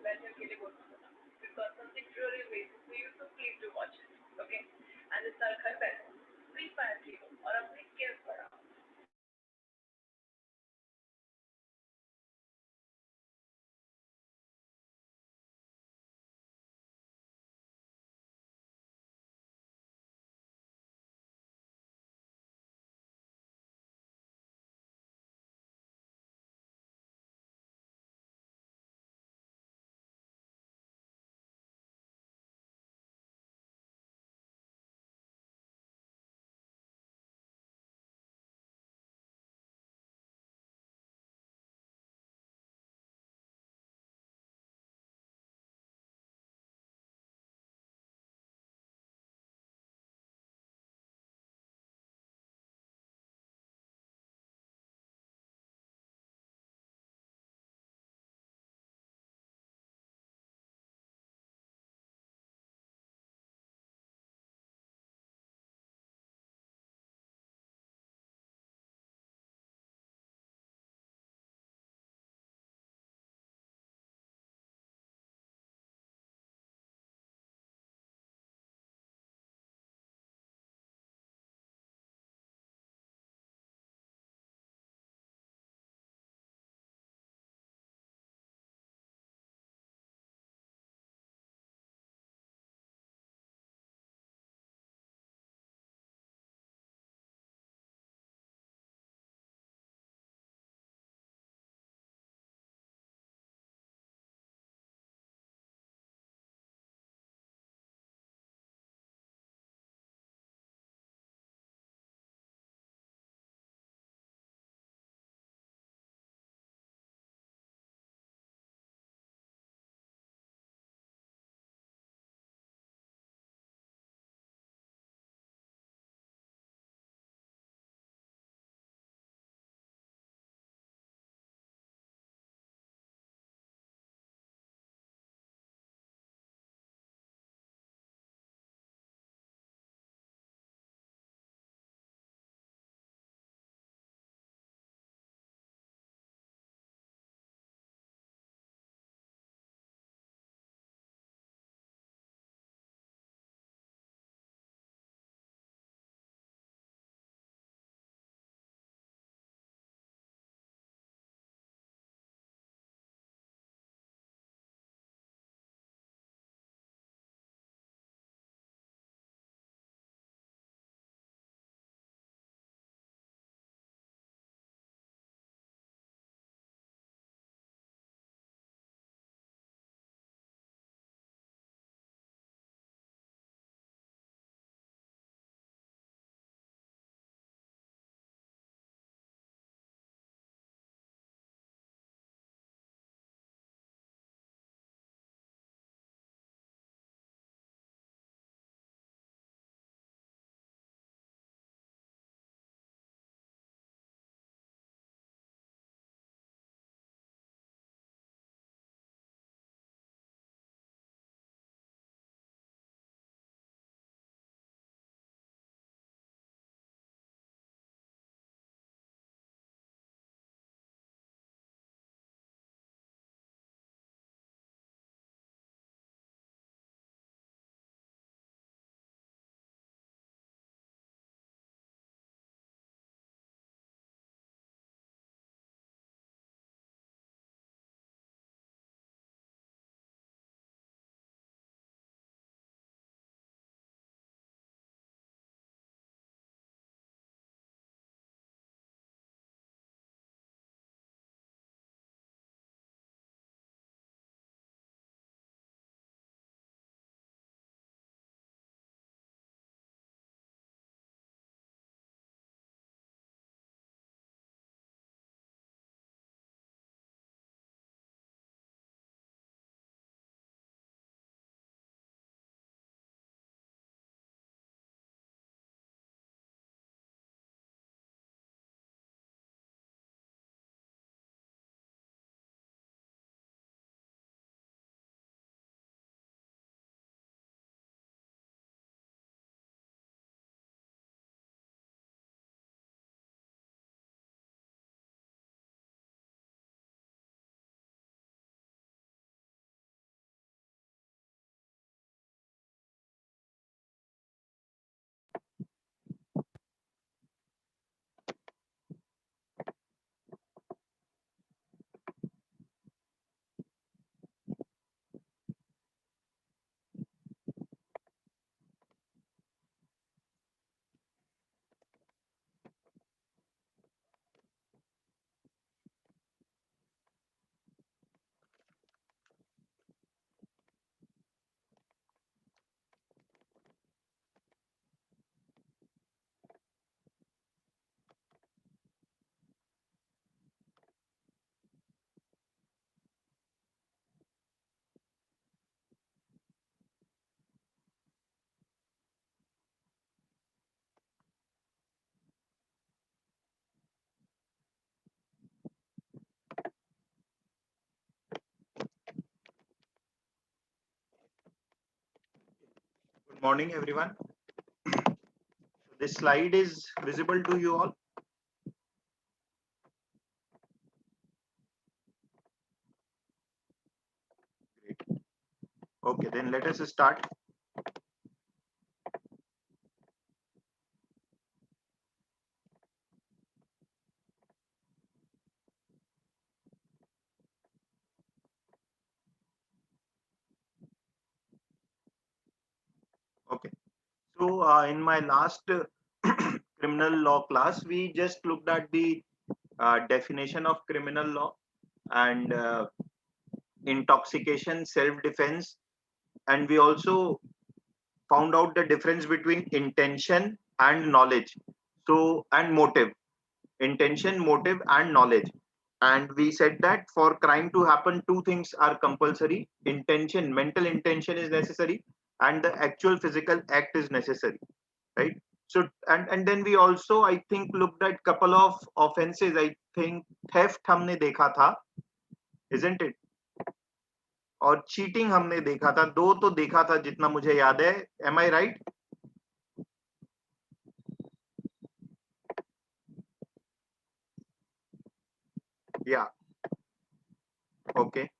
when you're killing Urmila. Because something really amazing for you, so please do watch it. Okay? And it's our Kharbel, Free Fire Hero, और अपने skills बढ़ाओ. Morning, everyone. This slide is visible to you all. Great. Okay, then let us start. Okay. So in my last criminal law class, we just looked at the definition of criminal law and intoxication, self-defense, and we also found out the difference between intention and knowledge. So and motive, intention, motive, and knowledge. And we said that for crime to happen, two things are compulsory: intention, mental intention is necessary, and the actual physical act is necessary, right? So and then we also, I think, looked at couple of offenses. I think theft हमने देखा था, isn't it? और cheating हमने देखा था, दो तो देखा था जितना मुझे याद है. Am I right? Yeah. Okay.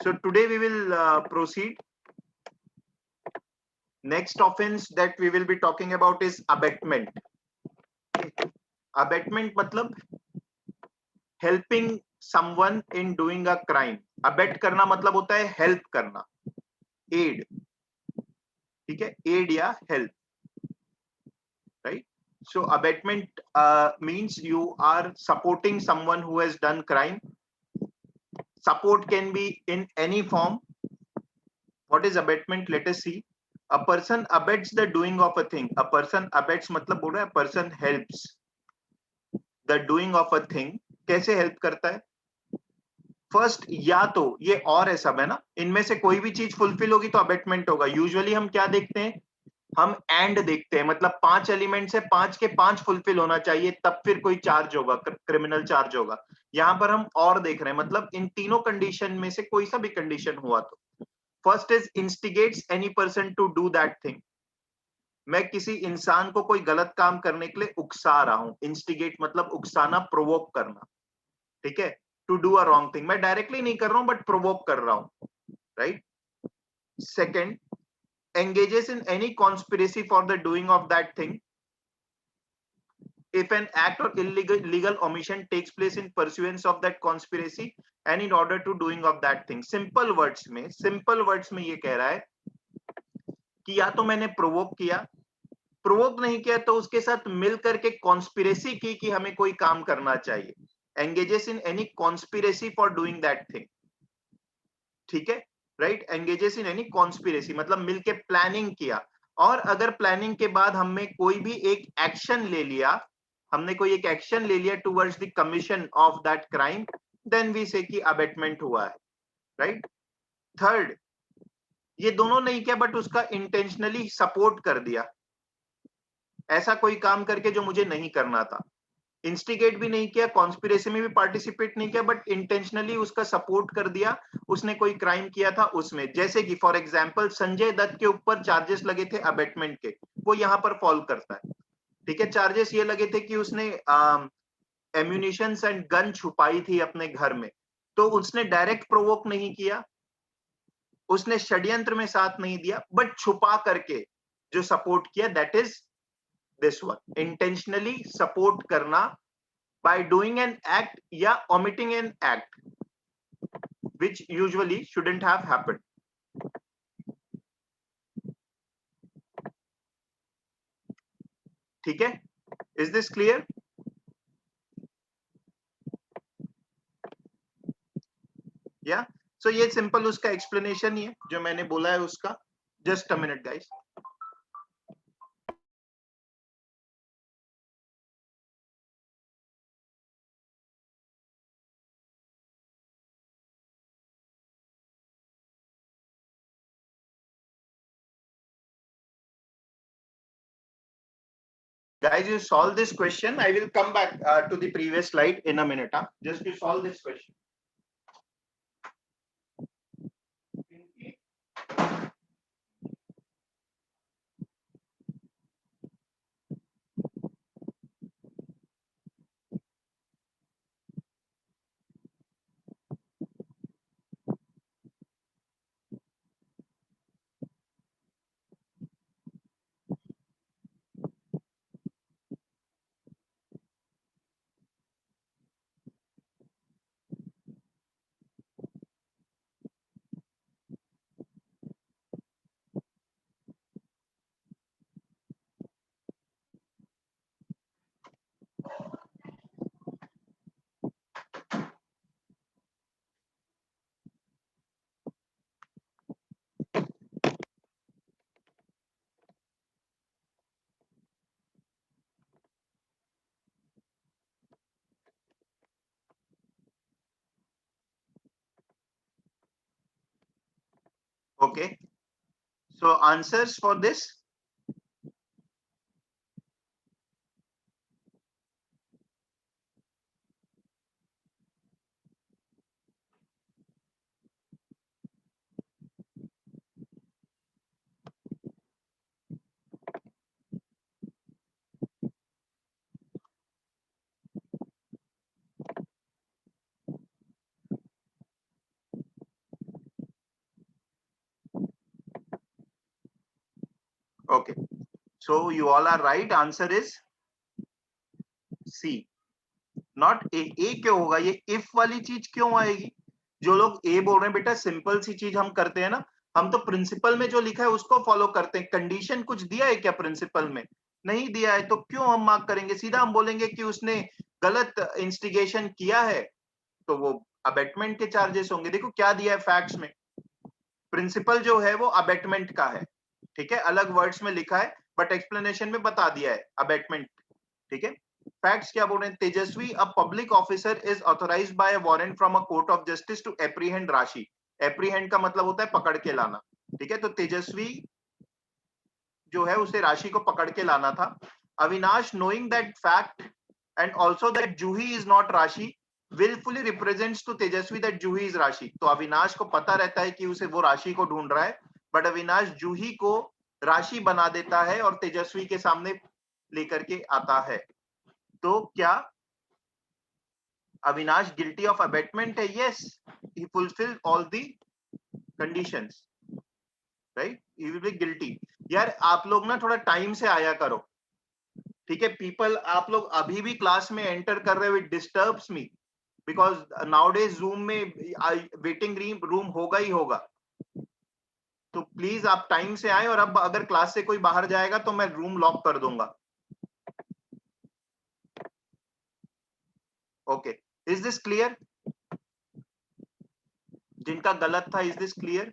So today we will proceed. Next offense that we will be talking about is abetment. Abetment मतलब helping someone in doing a crime. abet करना मतलब होता है help करना, aid. ठीक है, aid या help, right? So abetment means you are supporting someone who has done crime. Support can be in any form. What is abetment? Let us see. A person abets the doing of a thing. A person abets मतलब बोल रहा है person helps the doing of a thing. कैसे help करता है? First, या तो ये और है सब, है ना, इनमें से कोई भी चीज फुलफिल होगी तो अबेटमेंट होगा. यूजुअली हम क्या देखते हैं? हम एंड देखते हैं, मतलब 5 एलिमेंट्स है, 5 के 5 फुलफिल होना चाहिए तब फिर कोई चार्ज होगा, क्रिमिनल चार्ज होगा. यहां पर हम और देख रहे हैं, मतलब इन तीनों कंडीशन में से कोई सा भी कंडीशन हुआ तो. First is instigates any person to do that thing. मैं किसी इंसान को कोई गलत काम करने के लिए उकसा रहा हूं. इंस्टिगेट मतलब उकसाना, प्रोवोक करना. ठीक है, to do a wrong thing. मैं डायरेक्टली नहीं कर रहा हूं बट प्रोवोक कर रहा हूं, right? Second, engages in any conspiracy for the doing of that thing. If an act or illegal omission takes place in pursuance of that conspiracy and in order to doing of that thing. simple words में ये कह रहा है कि या तो मैंने provoke किया, प्रोवोक नहीं किया तो उसके साथ मिल करके कॉन्स्पिरेसी की कि हमें कोई काम करना चाहिए. engages in any conspiracy for doing that thing. ठीक है, right? Engages in any conspiracy मतलब मिलके प्लानिंग किया. और अगर प्लानिंग के बाद हमने कोई भी एक एक्शन ले लिया, हमने कोई एक एक्शन ले लिया towards the commission of that crime, then we say कि अबेटमेंट हुआ है, राइट? थर्ड, ये दोनों नहीं किया बट उसका इंटेंशनली सपोर्ट कर दिया, ऐसा कोई काम करके जो मुझे नहीं करना था. इंस्टिगेट भी नहीं किया, कॉन्स्पिरेसी में भी पार्टिसिपेट नहीं किया, बट इंटेंशनली उसका सपोर्ट कर दिया, उसने कोई क्राइम किया था उसमें. जैसे कि फॉर एग्जांपल संजय दत्त के ऊपर चार्जेस लगे थे अबेटमेंट के, वो यहां पर फॉल करता है. ठीक है, चार्जेस ये लगे थे कि उसने एम्यूनिशंस एंड गन छुपाई थी अपने घर में, तो उसने डायरेक्ट प्रोवोक नहीं किया, उसने षड्यंत्र में साथ नहीं दिया, बट छुपा करके जो सपोर्ट किया, that is this one. Intentionally support करना by doing an act या omitting an act which usually shouldn't have happened. ठीक है, is this clear? Yeah, so ये सिंपल उसका एक्सप्लेनेशन ही है जो मैंने बोला है उसका. Just a minute guys. Guys, you solve this question. I will come back to the previous slide in a minute. Just to solve this question. Okay, so answers for this? Okay, so you all are right. Answer is C. Not A. A क्यों होगा? ये if वाली चीज क्यों आएगी? जो लोग ए बोल रहे हैं बेटा, सिंपल सी चीज हम करते हैं ना, हम तो प्रिंसिपल में जो लिखा है उसको फॉलो करते हैं। कंडीशन कुछ दिया है क्या प्रिंसिपल में? नहीं दिया है, तो क्यों हम मार्क करेंगे? सीधा हम बोलेंगे कि उसने गलत इंस्टिगेशन किया है, तो वो अबेटमेंट के चार्जेस होंगे। देखो क्या दिया है फैक्ट्स में, प्रिंसिपल जो है वो अबेटमेंट का है, ठीक है, अलग वर्ड्स में लिखा है बट एक्सप्लेनेशन में बता दिया है अबेटमेंट, ठीक है। फैक्ट्स क्या बोल रहे हैं? Tejaswi a public officer is authorised by a warrant from a court of justice to apprehend Rashi. Apprehend का मतलब होता है पकड़ के लाना, ठीक है। तो तेजस्वी जो है उसे राशि को पकड़ के लाना था। Avinash knowing that fact and also that Juhi is not राशि willfully represents to Tejashwi that Juhi is राशि। तो अविनाश को पता रहता है कि उसे वो राशि को ढूंढ रहा है, बट अविनाश जूही को राशि बना देता है और तेजस्वी के सामने लेकर के आता है। तो क्या अविनाश गिल्टी ऑफ अबेटमेंट है? Yes, he fulfil all the conditions, right, he will be guilty. यार आप लोग ना थोड़ा टाइम से आया करो, ठीक है। पीपल, आप लोग अभी भी क्लास में एंटर कर रहे हो, it disturbs me because nowadays zoom में वेटिंग रूम होगा ही होगा। तो प्लीज आप टाइम से आए, और अब अगर क्लास से कोई बाहर जाएगा तो मैं रूम लॉक कर दूंगा। Okay, is this clear? जिनका गलत था, is this clear?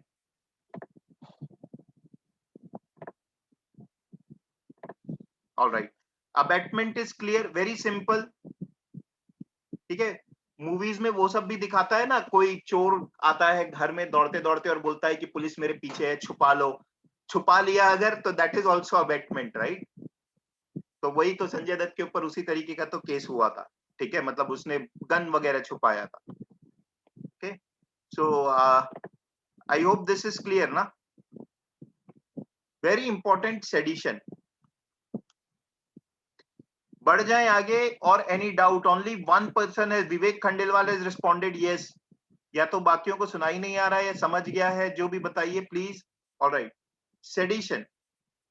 All right, abetment is clear, very simple, ठीक है। मूवीज में वो सब भी दिखाता है ना, कोई चोर आता है घर में दौड़ते दौड़ते और बोलता है कि पुलिस मेरे पीछे है, छुपा लो। छुपा लिया अगर, तो that is also abetment, right. तो वही तो संजय दत्त के ऊपर उसी तरीके का तो केस हुआ था, ठीक है, मतलब उसने गन वगैरह छुपाया था। Okay, so I hope this is clear ना। Very important, sedition. बढ़ जाए आगे, और any doubt? Only one person है, Vivek Khandelwal has responded yes. या तो बाकियों को सुनाई नहीं आ रहा है या समझ गया है, जो भी बताइए please. Alright, sedition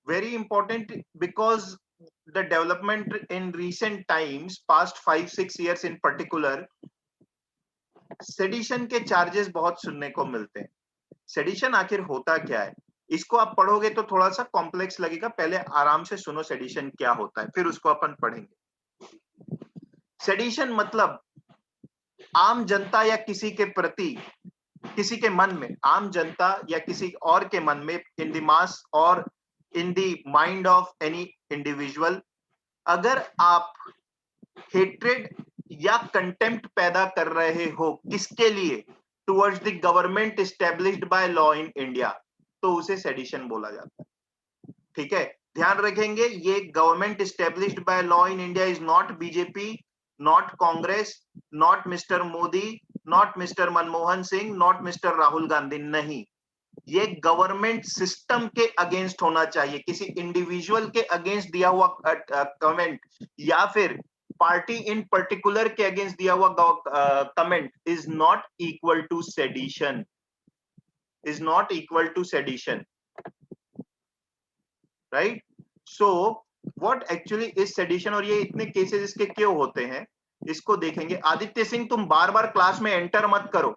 very important because the development in recent times, past 5-6 years in particular, sedition के चार्जेस बहुत सुनने को मिलते हैं। सेडिशन आखिर होता क्या है? इसको आप पढ़ोगे तो थोड़ा सा कॉम्प्लेक्स लगेगा, पहले आराम से सुनो सेडिशन क्या होता है, फिर उसको अपन पढ़ेंगे। सेडिशन मतलब आम जनता या किसी के प्रति, किसी के मन में, आम जनता या किसी और के मन में, इन द मास और in the mind of any individual, अगर आप हेट्रेड या कंटेम्प्ट पैदा कर रहे हो, किसके लिए? Towards the government established by law in India, तो उसे सेडिशन बोला जाता है, ठीक है। ध्यान रखेंगे, ये government established by law in India is not BJP, not Congress, not mister Modi, not mister Manmohan Singh, not mister Rahul Gandhi, नहीं। ये गवर्नमेंट सिस्टम के अगेंस्ट होना चाहिए, किसी इंडिविजुअल के अगेंस्ट दिया हुआ कमेंट या फिर पार्टी इन पर्टिकुलर के अगेंस्ट दिया हुआ comment is not equal to sedition, is not equal to sedition, right. So what actually is sedition, और ये इतने केसेस इसके क्यों होते हैं, इसको देखेंगे। आदित्य सिंह, तुम बार बार क्लास में एंटर मत करो।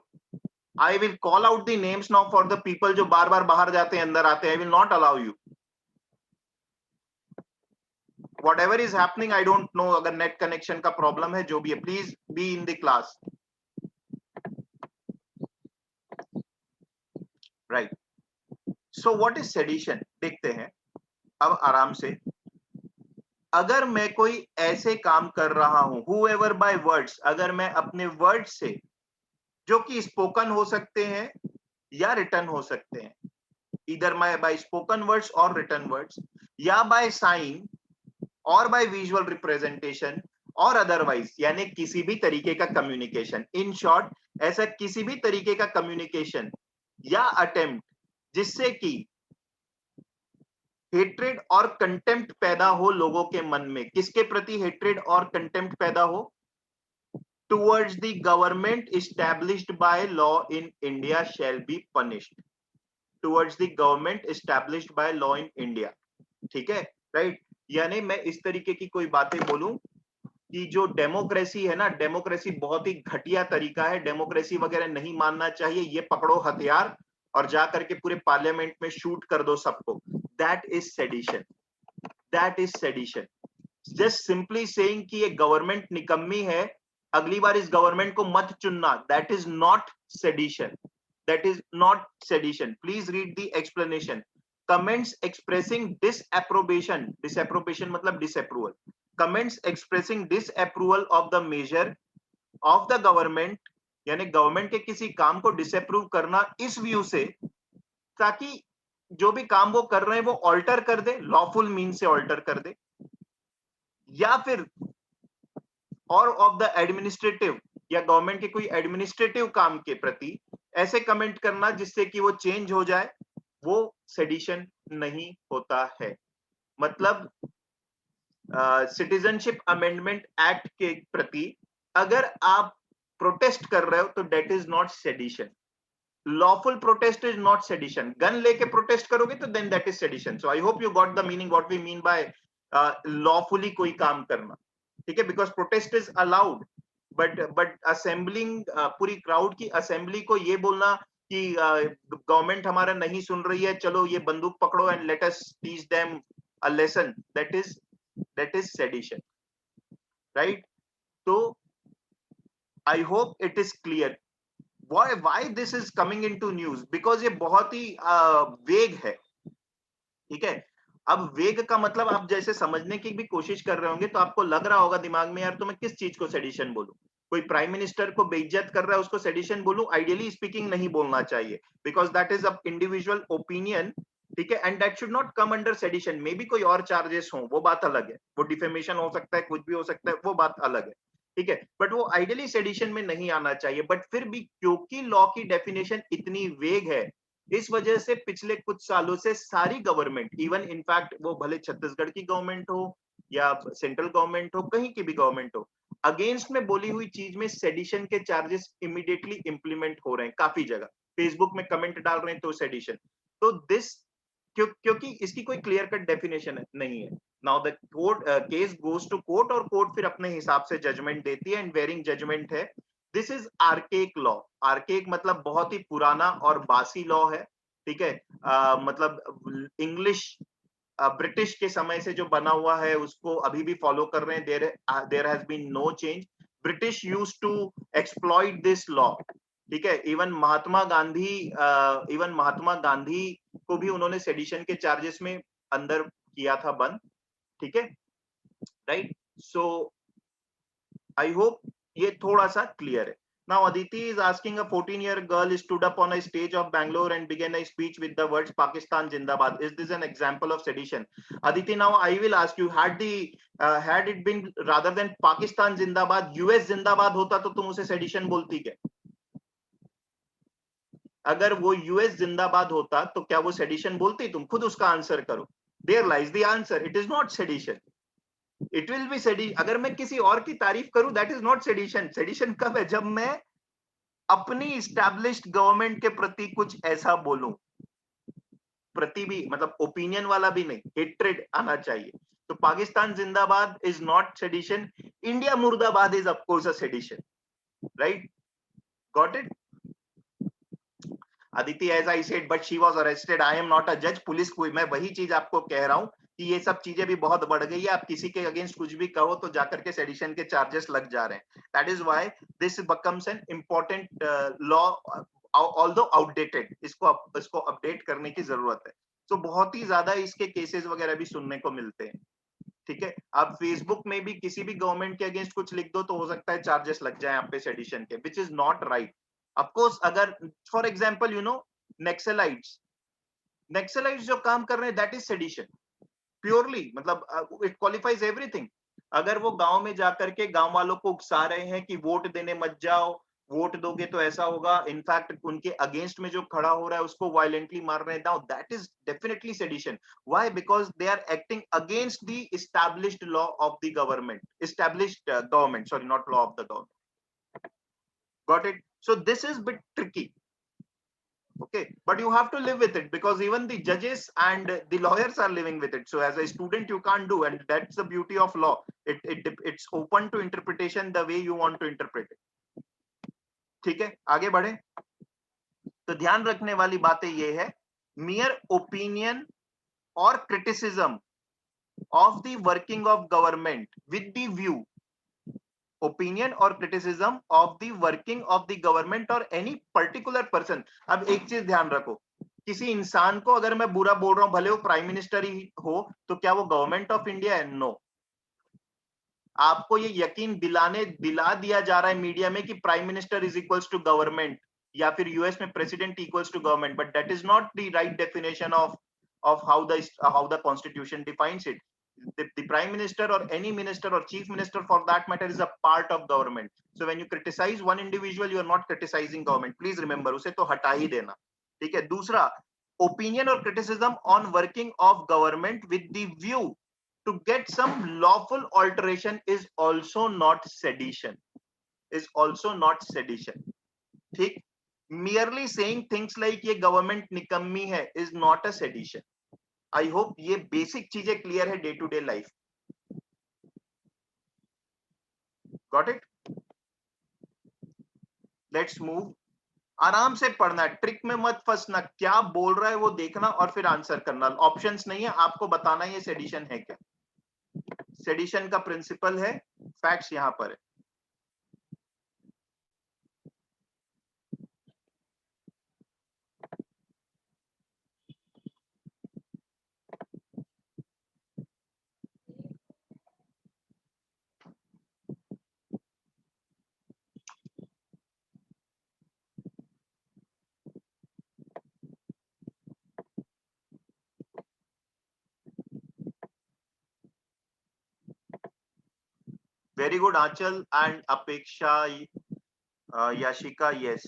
I will call out the names now for the people जो बार बार बाहर जाते हैं अंदर आते हैं। I will not allow you. Whatever is happening, I don't know, अगर नेट कनेक्शन का प्रॉब्लम है, जो भी है, please be in the class, right. So what is sedition, देखते हैं अब आराम से। अगर मैं कोई ऐसे काम कर रहा हूं, whoever by words, अगर मैं अपने वर्ड से, जो कि स्पोकन हो सकते हैं या रिटर्न हो सकते हैं, either by spoken words or written words, या by sign और by visual representation और otherwise, यानी किसी भी तरीके का कम्युनिकेशन. इन शॉर्ट, ऐसा किसी भी तरीके का कम्युनिकेशन या अटेम्प्ट जिससे कि हेट्रेड और कंटेम्प्ट पैदा हो लोगों के मन में. किसके प्रति हेट्रेड और कंटेम्प्ट पैदा हो? Towards the government established by law in India shall be punished. Towards the government established by law in India. ठीक है, राइट. यानी मैं इस तरीके की कोई बातें बोलूं कि जो डेमोक्रेसी है ना, डेमोक्रेसी बहुत ही घटिया तरीका है, डेमोक्रेसी वगैरह नहीं मानना चाहिए, ये पकड़ो हथियार और जा करके पूरे पार्लियामेंट में शूट कर दो सबको. That is sedition. That is sedition. Just simply saying कि ये गवर्नमेंट निकम्मी है, अगली बार इस गवर्नमेंट को मत चुनना, that is not sedition. That is not sedition. Please read the explanation. Comments expressing disapprobation, disapprobation मतलब disapproval, comments expressing disapproval of the measure of the government, यानी गवर्नमेंट के किसी काम को डिसअप्रूव करना इस व्यू से ताकि जो भी काम वो कर रहे हैं वो ऑल्टर कर दे, लॉफुल मीन से ऑल्टर कर दे, या फिर और ऑफ द एडमिनिस्ट्रेटिव या गवर्नमेंट के कोई एडमिनिस्ट्रेटिव काम के प्रति ऐसे कमेंट करना जिससे कि वो चेंज हो जाए, वो सेडिशन नहीं होता है. मतलब सिटीजनशिप अमेंडमेंट एक्ट के प्रति अगर आप प्रोटेस्ट कर रहे हो तो that is not sedition. Lawful protest is not sedition. Gun लेके प्रोटेस्ट करोगे तो then that is sedition. So I hope you got the meaning what we mean by lawfully कोई काम करना. ठीक है, because protest is allowed, but assembling, पूरी crowd की असेंबली को ये बोलना कि गवर्नमेंट हमारा नहीं सुन रही है, चलो ये बंदूक पकड़ो and let us teach them a lesson, that is sedition, right. तो I hope it is clear why this is coming into news, because ये बहुत ही वेग है. ठीक है, अब वेग का मतलब आप जैसे समझने की भी कोशिश कर रहे होंगे तो आपको लग रहा होगा दिमाग में, यार तो मैं किस चीज को सेडिशन बोलूं. कोई प्राइम मिनिस्टर को बेइज्जत कर रहा है उसको सेडिशन बोलूं? आइडियली स्पीकिंग नहीं बोलना चाहिए, because that is a individual opinion. ठीक है, and that should not come under sedition. May be कोई और चार्जेस हो, वो बात अलग है, वो डिफेमेशन हो सकता है, कुछ भी हो सकता है, वो बात अलग है. ठीक है, बट वो आइडियली सेडिशन में नहीं आना चाहिए. बट फिर भी क्योंकि लॉ की डेफिनेशन इतनी वेग है, इस वजह से पिछले कुछ सालों से सारी गवर्नमेंट, इवन इनफैक्ट वो भले छत्तीसगढ़ की गवर्नमेंट हो या सेंट्रल गवर्नमेंट हो, कहीं की भी गवर्नमेंट हो, अगेंस्ट में बोली हुई चीज में सेडिशन के चार्जेस इमीडिएटली इंप्लीमेंट हो रहे हैं. काफी जगह फेसबुक में कमेंट डाल रहे हैं तो सेडिशन. तो दिस क्योंकि इसकी कोई क्लियर कट डेफिनेशन नहीं है. Now the court case goes to court और कोर्ट फिर अपने हिसाब से जजमेंट देती है, एंड वेरिंग जजमेंट है. This is archaic law. Archaic मतलब बहुत ही पुराना और बासी लॉ है. ठीक है, मतलब इंग्लिश ब्रिटिश के समय से जो बना हुआ है उसको अभी भी फॉलो कर रहे हैं. There has been no change. British used to exploit this law. ठीक है, इवन महात्मा गांधी को भी उन्होंने सेडिशन के चार्जेस में अंदर किया था बंद. ठीक है, राइट. सो आई होप ये थोड़ा सा क्लियर है. Now Aditi is asking, a 14-year girl stood up on a stage of Bangalore and began a speech with the words Pakistan Zindabad. Is this an example of sedition? Aditi, now I will ask you, had it been rather than Pakistan Zindabad, US Zindabad होता तो तुम उसे sedition बोलती क्या? अगर वो US जिंदाबाद होता तो क्या वो सेडिशन बोलती? तुम खुद उसका आंसर करो. There lies the answer. It is not sedition. It will be sedition. अगर मैं किसी और की तारीफ करूं, that is not sedition. Sedition कब है? जब मैं अपनी इस्टेब्लिश्ड गवर्नमेंट के प्रति कुछ ऐसा बोलूं, प्रति भी मतलब ओपिनियन वाला भी नहीं, हेट्रेड आना चाहिए. तो पाकिस्तान जिंदाबाद इज नॉट सेडिशन. इंडिया मुर्दाबाद is of course a sedition, right? Got it? Aditi, as I said, but she was arrested. I am not a judge. Police कोई, मैं वही चीज आपको कह रहा हूं कि ये सब चीजें भी बहुत बढ़ गई है. आप किसी के अगेंस्ट कुछ भी कहो तो जाकर के सेडिशन के चार्जेस लग जा रहे हैं. That is why this becomes an important law, although outdated. इसको अपडेट करने की जरूरत है. तो बहुत ही ज्यादा इसके केसेस वगैरह भी सुनने को मिलते हैं. ठीक है, आप फेसबुक में भी किसी भी गवर्नमेंट के अगेंस्ट कुछ लिख दो तो हो सकता है चार्जेस लग जाए आप पे सेडिशन के, which is not right. Of course, अगर for example you know Naxalites, Naxalites जो काम कर रहे हैं दैट इज सेडिशन प्योरली, मतलब इट क्वालिफाइज एवरीथिंग। अगर वो गांव में जाकर के गांव वालों को उकसा रहे हैं कि वोट देने मत जाओ, वोट दोगे तो ऐसा होगा, इनफैक्ट उनके अगेंस्ट में जो खड़ा हो रहा है उसको वायलेंटली मार रहे हैं, now that is definitely sedition. Why? Because they are acting against the established law of the government, established government, sorry not law of the government. Got it? So this is bit tricky, okay, but you have to live with it because even the judges and the lawyers are living with it. So as a student you can't do, and that's the beauty of law. It's open to interpretation the way you want to interpret it. ठीक है, आगे बढ़े। तो ध्यान रखने वाली बातें ये है, mere opinion or criticism of the working of government with the view, opinion और criticism of the working of the government और एनी पर्टिकुलर पर्सन। अब एक चीज ध्यान रखो, किसी इंसान को अगर मैं बुरा बोल रहा हूं, भले वो प्राइम मिनिस्टर ही हो, तो क्या वो गवर्नमेंट ऑफ इंडिया है? नो। आपको ये यकीन दिला दिया जा रहा है मीडिया में कि prime minister is equals to government, या फिर यूएस में president equals to government, but that is not the right definition of how the constitution defines it. The prime minister or any minister or chief minister for that matter is a part of government. So when you criticize one individual, you are not criticizing government. Please remember, उसे तो हटा ही देना, ठीक है। दूसरा, opinion or criticism on working of government with the view to get some lawful alteration is also not sedition, is also not sedition, ठीक। merely saying things like ये government निकम्मी है is not a sedition. I hope ये basic चीजें clear है day to day life. Got it? Let's move. आराम से पढ़ना, ट्रिक में मत फंसना, क्या बोल रहा है वो देखना और फिर आंसर करना। ऑप्शंस नहीं है, आपको बताना ये सेडिशन है क्या। सेडिशन का प्रिंसिपल है, फैक्ट्स यहां पर है। वेरी गुड आंचल एंड अपेक्षा, याशिका, यस,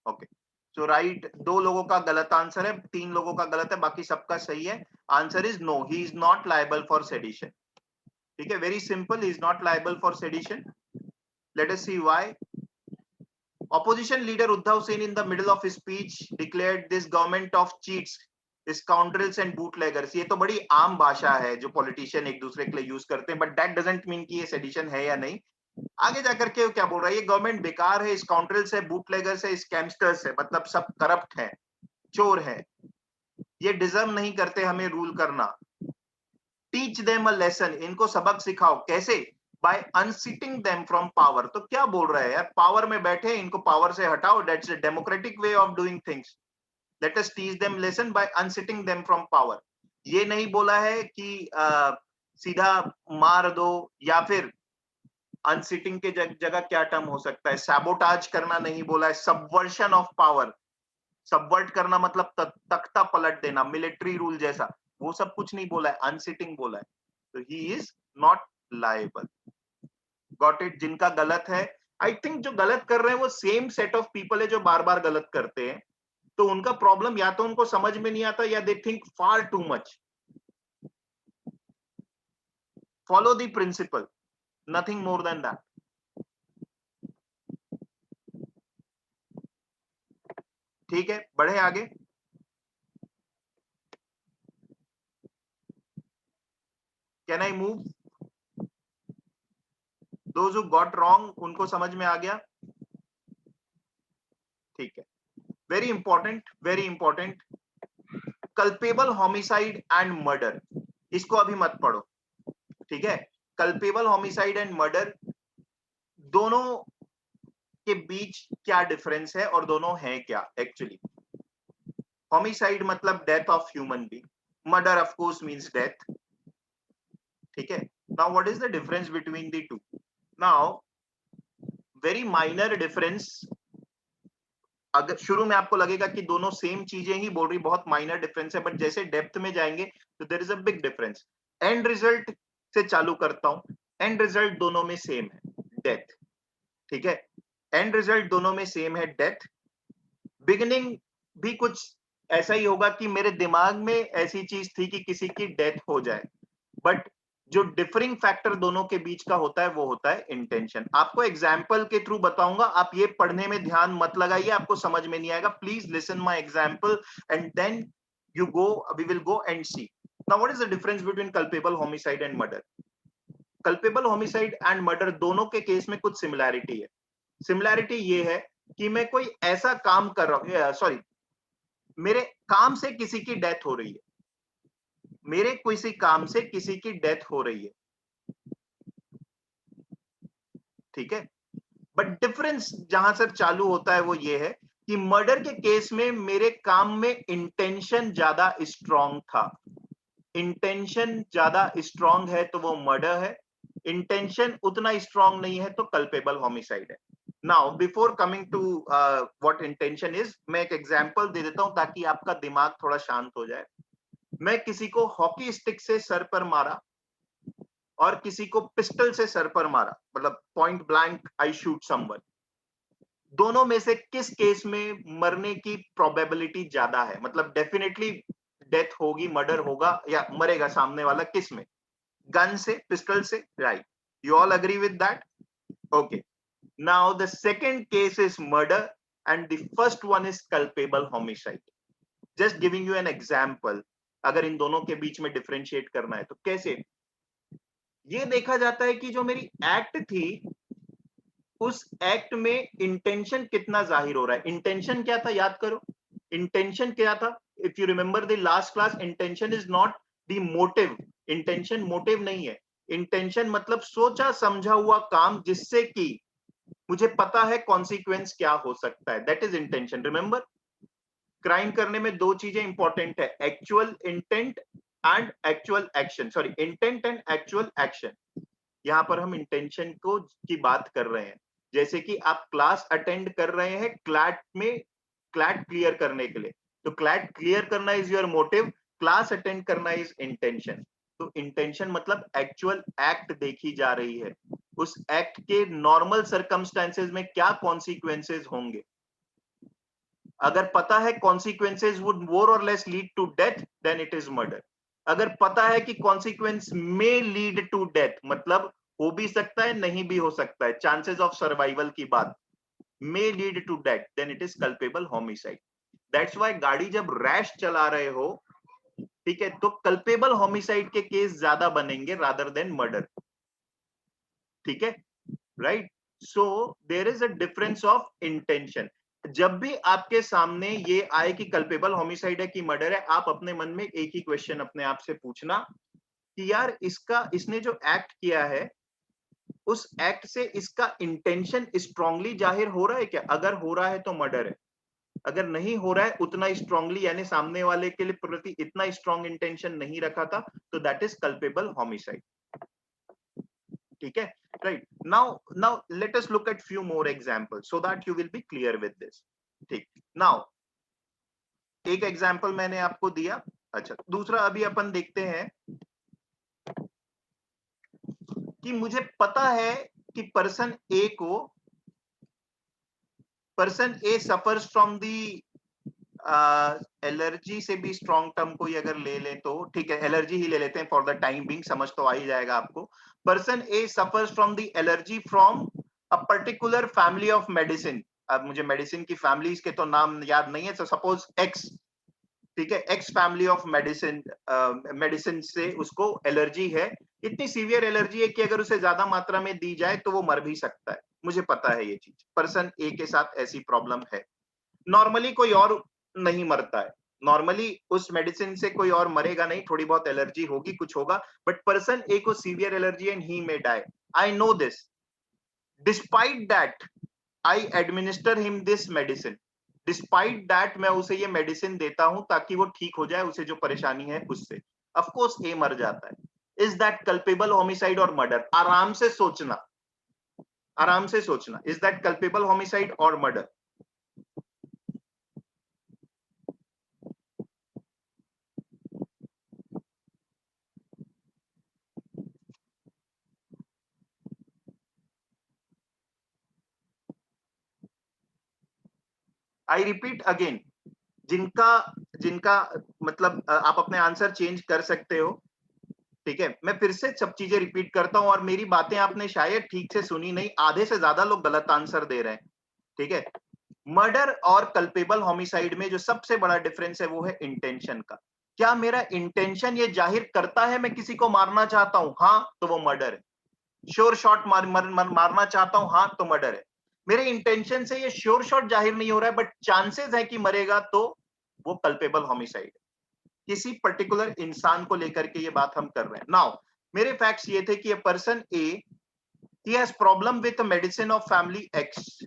ओके। सो राइट, 2 लोगों का गलत आंसर है, 3 लोगों का गलत है, बाकी सबका सही है। Answer is no, he is not liable for sedition. ठीक है, very simple, he is not liable for sedition. Let us see why. Opposition leader Uddhav Singh in the middle of his speech declared this government of cheats, scoundrels and bootleggers. ये तो बड़ी आम भाषा है जो politician एक दूसरे के लिए यूज करते हैं, बट दैट डजंट मीन कि ये सेडिशन है या नहीं। आगे जाकर के क्या बोल रहा है, ये गवर्नमेंट बेकार है, स्काउंड्रल्स है, बूटलेगर्स है, स्कैमस्टर्स है, मतलब सब करप्ट है, चोर है, ये डिजर्व नहीं करते हमें रूल करना। टीच देम अ लेसन, इनको सबक सिखाओ, कैसे? By unseating them from power. तो क्या बोल रहा है यार, पावर में बैठे इनको पावर से हटाओ, that's a democratic way of doing things. Let us teach them lesson by unseating them from power. ये नहीं बोला है कि सीधा मार दो, या फिर अनसीटिंग के जगह क्या टर्म हो सकता है, सैबोटाज करना नहीं बोला है, सबवर्शन ऑफ पावर, सबवर्ट करना मतलब तख्ता पलट देना, मिलिट्री रूल जैसा, वो सब कुछ नहीं बोला है, अनसिटिंग बोला है। तो ही is not liable. Got it? जिनका गलत है, आई थिंक जो गलत कर रहे हैं वो सेम सेट ऑफ पीपल है जो बार बार गलत करते हैं। तो उनका प्रॉब्लम या तो उनको समझ में नहीं आता, या they think far too much. Follow the principle, nothing more than that. ठीक है, बढ़े आगे। Can I move? Those who got wrong उनको समझ में आ गया? ठीक है, very important, very important. Culpable homicide and murder, इसको अभी मत पढ़ो, ठीक है। कल्पेबल होमिसाइड एंड मर्डर, दोनों के बीच क्या डिफरेंस है और दोनों हैं क्या एक्चुअली। होमिसाइड मतलब death of human being, murder of course means death, ठीक है। Now what is the difference between the two? Now very minor difference अगर शुरू में आपको लगेगा कि दोनों सेम चीजें ही बोल रही, बहुत माइनर डिफरेंस है, बट जैसे डेप्थ में जाएंगे तो there is a big difference. End result से चालू करता हूं। एंड रिजल्ट दोनों में सेम है, डेथ। ठीक है, एंड रिजल्ट दोनों में सेम है, डेथ। बिगिनिंग भी कुछ ऐसा ही होगा कि मेरे दिमाग में ऐसी चीज थी कि किसी की डेथ हो जाए, बट जो डिफरिंग फैक्टर दोनों के बीच का होता है वो होता है इंटेंशन। आपको एग्जाम्पल के थ्रू बताऊंगा, आप ये पढ़ने में ध्यान मत लगाइए, आपको समझ में नहीं आएगा। Please listen my example and then you go, we will go and see. Now what is the difference between culpable homicide and murder? Culpable homicide and murder दोनों के केस में कुछ सिमिलैरिटी है। सिमिलैरिटी ये है कि मैं कोई ऐसा काम कर रहा हूं, सॉरी, मेरे काम से किसी की डेथ हो रही है, मेरे किसी काम से किसी की डेथ हो रही है, ठीक है। बट डिफरेंस जहां से चालू होता है वो ये है कि मर्डर के केस में मेरे काम में इंटेंशन ज्यादा स्ट्रांग था। इंटेंशन ज्यादा स्ट्रांग है तो वो मर्डर है, इंटेंशन उतना स्ट्रांग नहीं है तो कल्पेबल होमिसाइड है। Now before coming to what intention is, मैं एक एग्जांपल दे देता हूं ताकि आपका दिमाग थोड़ा शांत हो जाए। मैं किसी को हॉकी स्टिक से सर पर मारा और किसी को पिस्टल से सर पर मारा, मतलब point blank I shoot someone. दोनों में से किस केस में मरने की प्रोबेबिलिटी ज्यादा है, मतलब डेफिनेटली डेथ होगी, मर्डर होगा या मरेगा सामने वाला, किस में? गन से, पिस्टल से, right? You all agree with that? Okay, now the second case is murder and the first one is culpable homicide. Just giving you an example, अगर इन दोनों के बीच में डिफरेंशिएट करना है तो कैसे? ये देखा जाता है कि जो मेरी एक्ट थी उस एक्ट में इंटेंशन कितना जाहिर हो रहा है। इंटेंशन क्या था याद करो, इंटेंशन क्या था? If you remember the last class, intention is not the motive. Intention motive नहीं है। इंटेंशन मतलब सोचा समझा हुआ काम जिससे कि मुझे पता है कॉन्सिक्वेंस क्या हो सकता है, that is intention. Remember, crime करने में दो चीजें इंपॉर्टेंट है, actual intent and actual action, sorry, intent and actual action. यहाँ पर हम इंटेंशन को की बात कर रहे हैं। जैसे कि आप क्लास अटेंड कर रहे हैं क्लैट में, क्लैट क्लियर करने के लिए, तो क्लैट क्लियर करना is your motive, class attend करना इज इंटेंशन। तो इंटेंशन मतलब एक्चुअल एक्ट देखी जा रही है, उस एक्ट के नॉर्मल सर्कमस्टेंसेस में क्या कॉन्सिक्वेंसेस होंगे। अगर पता है कॉन्सिक्वेंसेस वुड मोर और less lead to death, then it is murder. अगर पता है कि कॉन्सिक्वेंस में लीड टू डेथ, मतलब हो भी सकता है नहीं भी हो सकता है, चांसेस ऑफ सर्वाइवल की बात, may lead to death, then it is culpable homicide. That's why गाड़ी जब रैश चला रहे हो, ठीक है, तो कल्पेबल होमिसाइड के केस ज्यादा बनेंगे रादर देन मर्डर। ठीक है, right? So there is a difference of intention. जब भी आपके सामने ये आए कि कल्पेबल होमिसाइड है कि मर्डर है, आप अपने मन में एक ही क्वेश्चन अपने आप से पूछना कि यार इसने जो एक्ट किया है उस एक्ट से इसका इंटेंशन स्ट्रांगली जाहिर हो रहा है क्या? अगर हो रहा है तो मर्डर है, अगर नहीं हो रहा है उतना स्ट्रांगली, यानी सामने वाले के लिए प्रति इतना स्ट्रांग इंटेंशन नहीं रखा था, तो दैट इज कल्पेबल होमिसाइड। ठीक है, right? Now let us look at few more examples so that you will be clear with this. ठीक, नाउ एक एग्जांपल मैंने आपको दिया। अच्छा, दूसरा अभी अपन देखते हैं कि मुझे पता है कि person A suffers from the allergy से भी स्ट्रॉन्ग टर्म कोई अगर ले लें तो ठीक है, एलर्जी ही ले लेते हैं फॉर द टाइम बिंग, समझ तो आ ही जाएगा आपको। Person A suffers from the allergy from a particular family of medicine. अब मुझे मेडिसिन की फैमिलीज के तो नाम याद नहीं है, तो सपोज एक्स, ठीक है, x family of medicine, medicine से उसको एलर्जी है। इतनी सीवियर एलर्जी है कि अगर उसे ज्यादा मात्रा में दी जाए तो वो मर भी सकता है, मुझे पता है ये चीज। पर्सन ए के साथ ऐसी प्रॉब्लम है। नॉर्मली कोई और नहीं मरता है, नॉर्मली उस मेडिसिन से कोई और मरेगा नहीं, थोड़ी बहुत एलर्जी होगी, कुछ होगा, बट पर्सन ए को severe allergy and he may die. I know this, despite that I administer him this medicine. Despite that मैं उसे ये मेडिसिन देता हूं ताकि वो ठीक हो जाए, उसे जो परेशानी है उससे। ऑफ कोर्स ए मर जाता है। इज दैट कल्पेबल होमिसाइड और मर्डर? आराम से सोचना, आराम से सोचना, इज दैट कल्पेबल होमिसाइड और मर्डर? आई रिपीट अगेन, जिनका जिनका मतलब आप अपने आंसर चेंज कर सकते हो, ठीक है। मैं फिर से सब चीजें रिपीट करता हूं, और मेरी बातें आपने शायद ठीक से सुनी नहीं, आधे से ज्यादा लोग गलत आंसर दे रहे हैं, ठीक है। मर्डर और कल्पेबल होमिसाइड में जो सबसे बड़ा डिफरेंस है वो है इंटेंशन का। क्या मेरा इंटेंशन ये जाहिर करता है मैं किसी को मारना चाहता हूं, हाँ तो वो मर्डर है। श्योर शॉट मारना चाहता हूं, हाँ तो मर्डर है। मेरे इंटेंशन से ये श्योर शॉट जाहिर नहीं हो रहा है, बट चांसेस है कि मरेगा, तो वो कल्पेबल होमिसाइड है। किसी पर्टिकुलर इंसान को लेकर के ये बात हम कर रहे हैं। नाउ मेरे फैक्ट्स ये थे कि person A, he has problem with medicine of family x,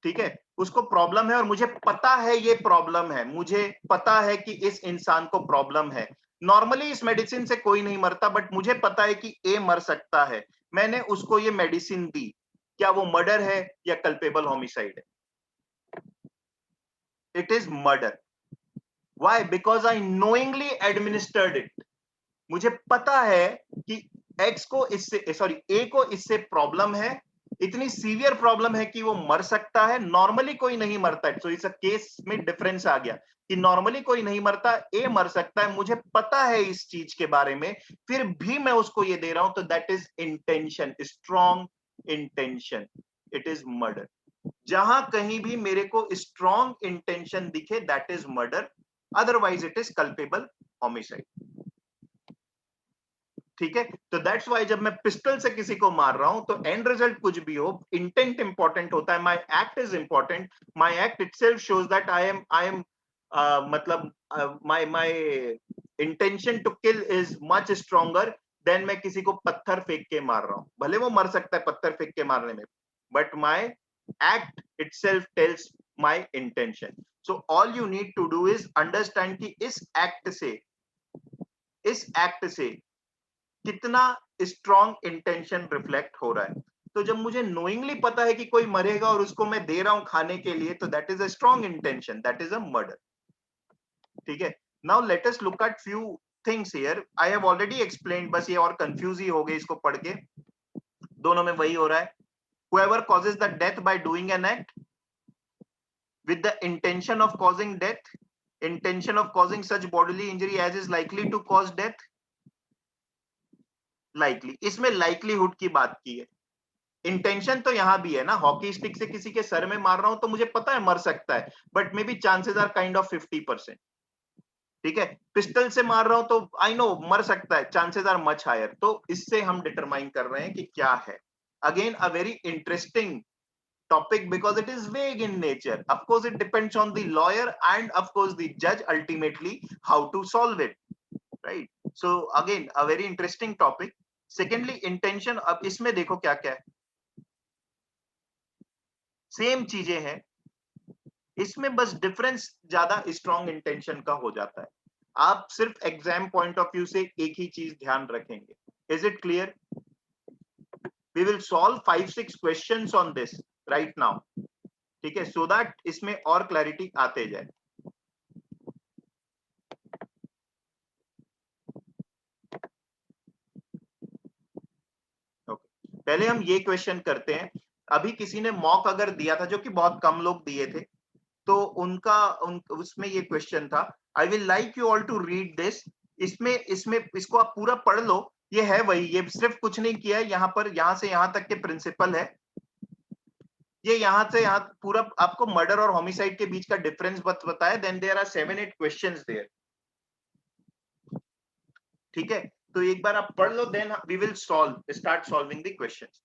ठीक है। उसको प्रॉब्लम है और मुझे पता है ये प्रॉब्लम है, मुझे पता है कि इस इंसान को प्रॉब्लम है। नॉर्मली इस मेडिसिन से कोई नहीं मरता, बट मुझे पता है कि ए मर सकता है, मैंने उसको ये मेडिसिन दी। क्या वो मर्डर है या कल्पेबल होमिसाइड है? It is murder. Why? Because I knowingly administered it. मुझे पता है कि एक्स को इससे, सॉरी, ए को इससे प्रॉब्लम है, इतनी सीवियर प्रॉब्लम है कि वो मर सकता है। नॉर्मली कोई नहीं मरता है, तो इस केस में डिफरेंस आ गया कि नॉर्मली कोई नहीं मरता, ए मर सकता है, मुझे पता है इस चीज के बारे में, फिर भी मैं उसको ये दे रहा हूं, तो that is intention, strong intention, it is murder. जहां कहीं भी मेरे को स्ट्रॉन्ग इंटेंशन दिखे, that is murder, otherwise it is culpable homicide, ठीक है। तो दैट्स वाई जब मैं पिस्टल से किसी को मार रहा हूं, तो एंड रिजल्ट कुछ भी हो, इंटेंट इंपॉर्टेंट होता है, my act is important, my act itself shows that I am मतलब my intention to kill is much stronger than मैं किसी को पत्थर फेंक के मार रहा हूं। भले वो मर सकता है पत्थर फेंक के मारने में, but my act itself tells my intention. So all you need to do is understand कि इस एक्ट से कितना स्ट्रॉन्ग इंटेंशन रिफ्लेक्ट हो रहा है। तो जब मुझे नोइंगली पता है कि कोई मरेगा और उसको मैं दे रहा हूं खाने के लिए, तो that is a strong intention, that is a murder, ठीक है। Now let us look at few things here, I have already explained, बस ये और कंफ्यूज ही हो गए इसको पढ़ के, दोनों में वही हो रहा है। whoever causes the death by doing an act with the intention of causing death, intention of causing such bodily injury as is likely to cause death, likely, इसमें likelihood की बात की है। इंटेंशन तो यहां भी है ना, हॉकी स्टिक से किसी के सर में मार रहा हूं तो मुझे पता है मर सकता है, but may be chances are kind of 50%, ठीक है। पिस्टल से मार रहा हूं तो आई नो मर सकता है, चांसेस आर मच हायर। तो इससे हम डिटरमाइन कर रहे हैं कि क्या है। Again a very interesting topic because it is vague in nature. Of course, it depends on the lawyer and of course the judge ultimately how to solve it, right? So again, a very interesting topic. Secondly, intention. अब इसमें देखो क्या क्या है, same चीजें हैं, इसमें बस डिफरेंस ज्यादा स्ट्रॉन्ग इंटेंशन का हो जाता है। आप सिर्फ एग्जाम पॉइंट ऑफ व्यू से एक ही चीज ध्यान रखेंगे। Is it clear? We will solve 5-6 questions on this right now, ठीक है, सो दैट इसमें और क्लैरिटी आते जाए। ओके, पहले हम ये क्वेश्चन करते हैं। अभी किसी ने मॉक अगर दिया था, जो कि बहुत कम लोग दिए थे, तो उसमें ये क्वेश्चन था। I will like you all to read this. इसमें इसमें इसको आप पूरा पढ़ लो। ये है वही, ये सिर्फ कुछ नहीं किया है, यहाँ पर यहाँ से यहाँ तक के प्रिंसिपल है। ये यहाँ से यहाँ पूरा आपको मर्डर और होमिसाइड के बीच का डिफरेंस बताया। Then there are 7-8 questions there, ठीक है। तो एक बार आप पढ़ लो, then we will start solving the questions.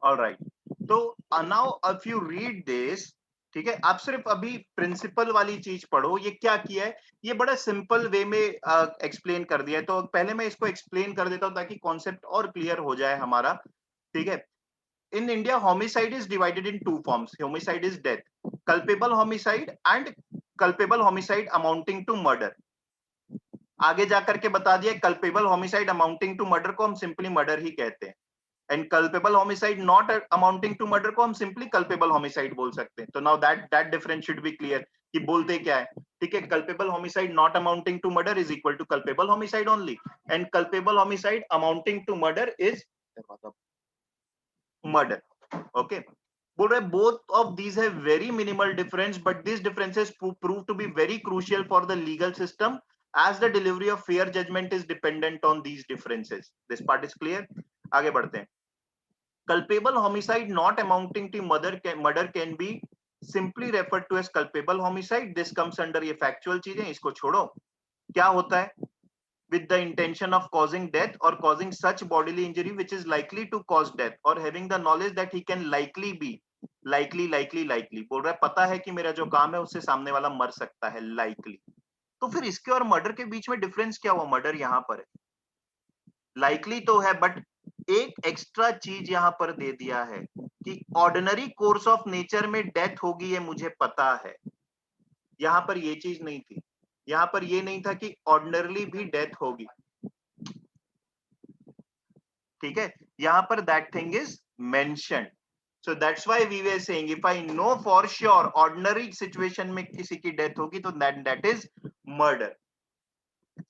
Alright, तो now if you read this, ठीक है, आप सिर्फ अभी प्रिंसिपल वाली चीज पढ़ो। ये क्या किया है, ये बड़ा सिंपल वे में एक्सप्लेन कर दिया है। तो पहले मैं इसको एक्सप्लेन कर देता हूं ताकि कॉन्सेप्ट और क्लियर हो जाए हमारा, ठीक है। In India, homicide is divided in two forms. Homicide is death. Culpable homicide and culpable homicide amounting to murder. आगे जाकर के बता दिया culpable homicide amounting to murder को हम simply murder ही कहते हैं, and culpable homicide not amounting to murder को हम simply culpable homicide बोल सकते हैं। तो now that difference should be clear कि बोलते क्या है, ठीक है। culpable homicide not amounting to murder is equal to culpable homicide only, and culpable homicide amounting to murder is murder. Okay, बोल रहे both of these have very minimal difference, but these differences prove to be very crucial for the legal system, as the delivery of fair judgment is dependent on these differences. This part is clear. आगे बढ़ते हैं। Culpable homicide not amounting to murder can be simply referred to as culpable homicide. This comes under ये factual चीजें, इसको छोड़ो। क्या होता है, with the intention of causing death or causing such bodily injury which is likely to cause death, or having the knowledge that he can likely be likely बोल रहा है पता है कि मेरा जो काम है उससे सामने वाला मर सकता है, likely। तो फिर इसके और मर्डर के बीच में डिफरेंस क्या हुआ, मर्डर यहां पर है, लाइकली तो है, बट एक एक्स्ट्रा चीज यहां पर दे दिया है कि ऑर्डिनरी कोर्स ऑफ नेचर में डेथ होगी, ये मुझे पता है। यहां पर ये चीज नहीं थी, यहां पर ये नहीं था कि ऑर्डिनरली भी डेथ होगी, ठीक है। यहां पर that thing is mentioned, so that's why we were saying if I know for sure ordinary situation में किसी की डेथ होगी तो दैट इज मर्डर।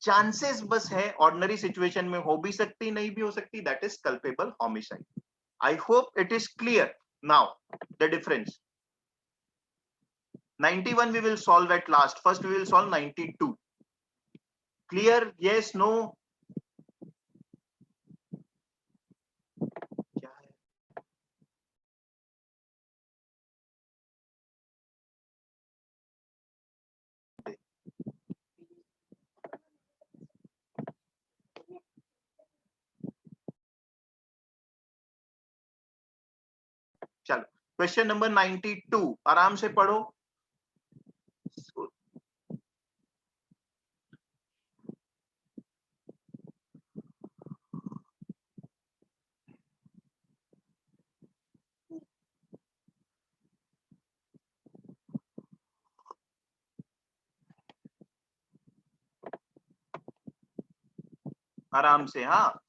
चांसेस बस है, ऑर्डिनरी सिचुएशन में हो भी सकती, नहीं भी हो सकती, that is culpable homicide. I hope it is clear now the difference. 91 we will solve at last, first we will solve 92. Clear, yes, no? क्या है, चलो क्वेश्चन नंबर 92 आराम से पढ़ो। आराम से, हाँ,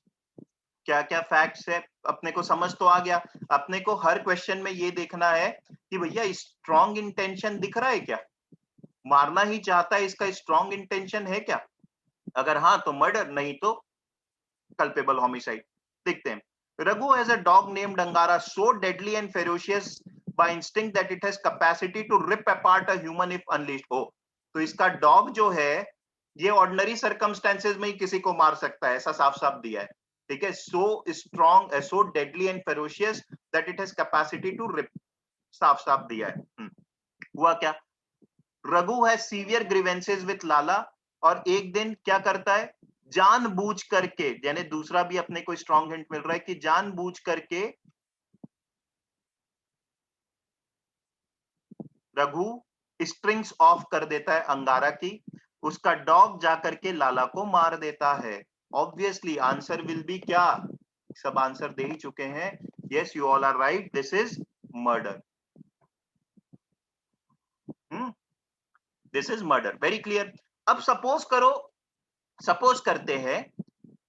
क्या क्या फैक्ट्स है अपने को समझ तो आ गया। अपने को हर क्वेश्चन में ये देखना है कि भैया स्ट्रॉन्ग इंटेंशन दिख रहा है क्या, मारना ही चाहता है, इसका स्ट्रॉन्ग इंटेंशन है क्या, अगर हाँ तो मर्डर, नहीं तो कल्पेबल होमिसाइड। देखते हैं। Raghu has a dog named Angara, so deadly and ferocious by instinct that it has capacity to rip apart a human if unleashed. हो तो इसका डॉग जो है ये ऑर्डिनरी सर्कमस्टेंसेस में ही किसी को मार सकता है, ऐसा साफ साफ दिया है, ठीक है। So strong, so deadly and ferocious that it has capacity to rip, साफ साफ दिया है। हुआ क्या, रघु है सीवियर ग्रीवेंसेस विथ लाला, और एक दिन क्या करता है, जानबूझ करके, यानी दूसरा भी अपने को स्ट्रॉन्ग हिंट मिल रहा है कि जानबूझ करके रघु स्ट्रिंग्स ऑफ कर देता है अंगारा की, उसका डॉग जाकर के लाला को मार देता है। ऑब्वियसली आंसर विल बी क्या, सब आंसर दे ही चुके हैं, yes you all are right, this is murder. This is murder, very clear. अब सपोज करो, सपोज करते हैं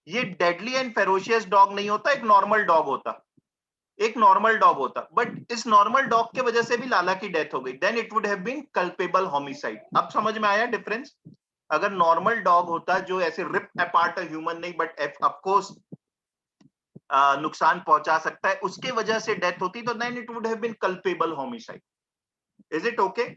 ये डेडली एंड फेरोशियस डॉग नहीं होता, एक नॉर्मल डॉग होता, एक नॉर्मल डॉग होता, बट इस नॉर्मल डॉग के वजह से भी लाला की डेथ हो गई, then it would have been culpable homicide. अब समझ में आया डिफरेंस, अगर नॉर्मल डॉग होता जो ऐसे रिप अपार्ट अ ह्यूमन नहीं, बट ऑफ कोर्स नुकसान पहुंचा सकता है, उसके वजह से डेथ होती, तो then it would have been culpable homicide. Is it okay?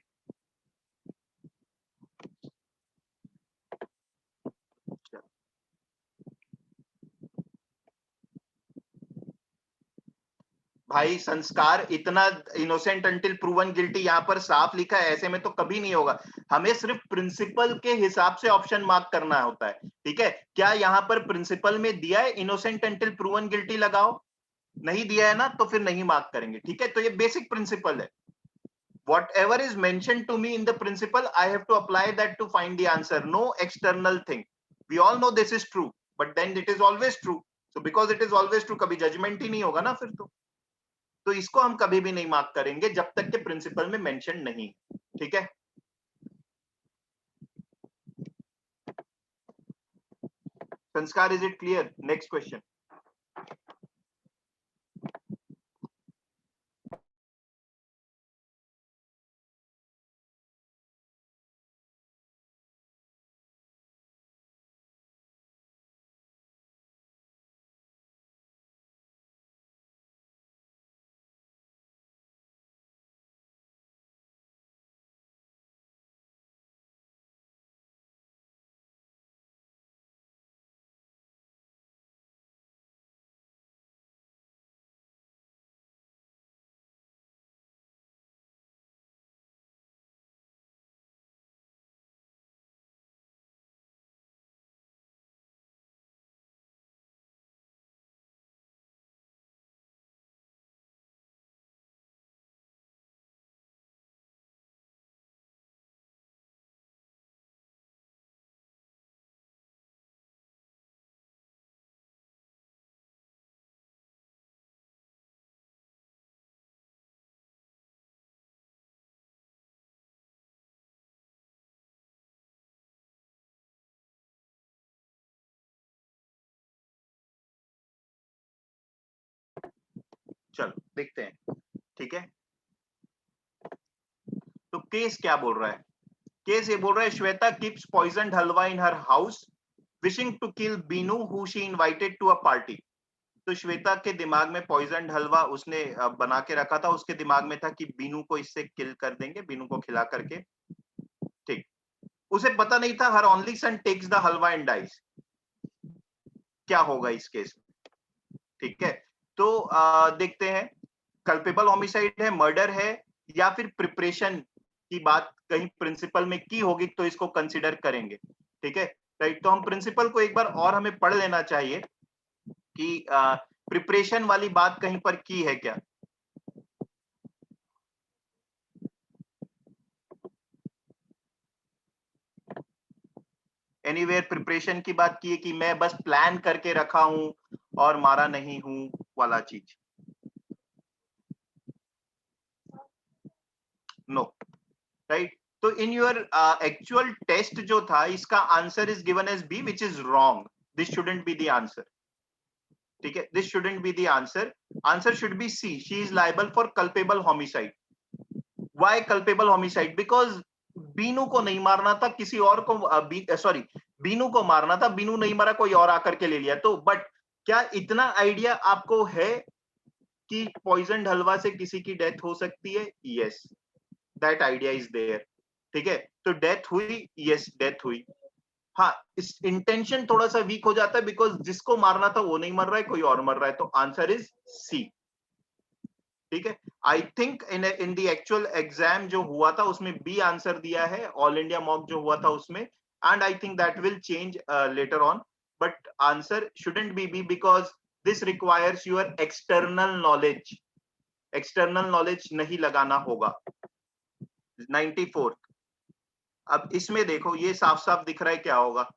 भाई संस्कार, इतना इनोसेंट अंटिल प्रूवन गिल्टी यहाँ पर साफ लिखा है, ऐसे में तो कभी नहीं होगा। हमें सिर्फ प्रिंसिपल के हिसाब से ऑप्शन मार्क करना होता है, ठीक है। क्या यहाँ पर प्रिंसिपल में दिया है इनोसेंट अंटिल प्रूवन गिल्टी लगाओ, नहीं दिया है ना तो फिर नहीं मार्क करेंगे, ठीक है। तो ये बेसिक प्रिंसिपल है, whatever is mentioned to me in the principle, I have to apply that to find the answer, no external thing. We all know this is true, but then it is always true. So because it is always true, कभी judgment ही नहीं होगा ना फिर तो इसको हम कभी भी नहीं मार्क करेंगे जब तक के प्रिंसिपल में मेंशन नहीं, ठीक है। संस्कार, is it clear? Next question. चलो देखते हैं, ठीक है। तो केस क्या बोल रहा है? केस ये बोल रहा है, Shweta keeps poison halwa in her house wishing to kill Binu who she invited to a party. तो श्वेता के दिमाग में पॉइजन हलवा उसने बना के रखा था, उसके दिमाग में था कि बीनू को इससे किल कर देंगे, बीनू को खिला करके, ठीक। उसे पता नहीं था her only son takes the halwa and dies. क्या होगा इस केस में, ठीक है। तो देखते हैं, कल्पेबल होमिसाइड है, मर्डर है, या फिर प्रिपरेशन की बात कहीं प्रिंसिपल में की होगी तो इसको कंसिडर करेंगे, ठीक है। राइट, तो हम प्रिंसिपल को एक बार और हमें पढ़ लेना चाहिए कि प्रिपरेशन वाली बात कहीं पर की है क्या। एनीवेयर प्रिपरेशन की बात की है कि मैं बस प्लान करके रखा हूं और मारा नहीं हूं वाला चीज? No, right. तो इन योर एक्चुअल टेस्ट जो था, इसका answer is given as B, which is wrong. This shouldn't be the answer, ठीक है। This shouldn't be the answer. Answer should be C, she is liable for culpable homicide. Why culpable homicide? Because Binu को नहीं मारना था, किसी और को, sorry, Binu को मारना था, बीनू नहीं मारा, कोई और आकर के ले लिया। तो बट क्या इतना आइडिया आपको है कि पॉइजन हलवा से किसी की डेथ हो सकती है? Yes, that idea is there, ठीक है। तो डेथ हुई, यस डेथ हुई। हाँ, इस इंटेंशन थोड़ा सा वीक हो जाता है बिकॉज जिसको मारना था वो नहीं मर रहा है, कोई और मर रहा है। तो आंसर इज सी, ठीक है। I think in the actual exam जो हुआ था उसमें बी आंसर दिया है, ऑल इंडिया मॉक जो हुआ था उसमें, and I think that will change later on, but answer shouldn't be B because this requires your external knowledge. External knowledge नहीं लगाना होगा। 94। अब इसमें देखो, ये साफ साफ दिख रहा है क्या होगा।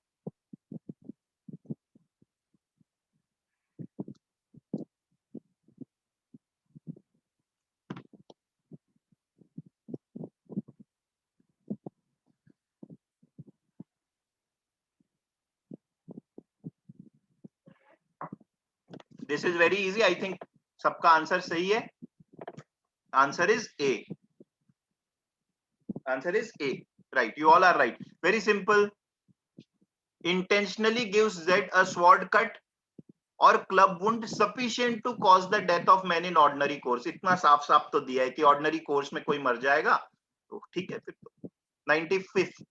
This is very easy, I think सबका आंसर सही है। Answer is A, answer is A, right, you all are right. Very simple, intentionally gives Z a sword cut or club wound sufficient to cause the death of man in ordinary course। इतना साफ साफ तो दिया है कि ordinary course में कोई मर जाएगा, तो ठीक है फिर तो। 95।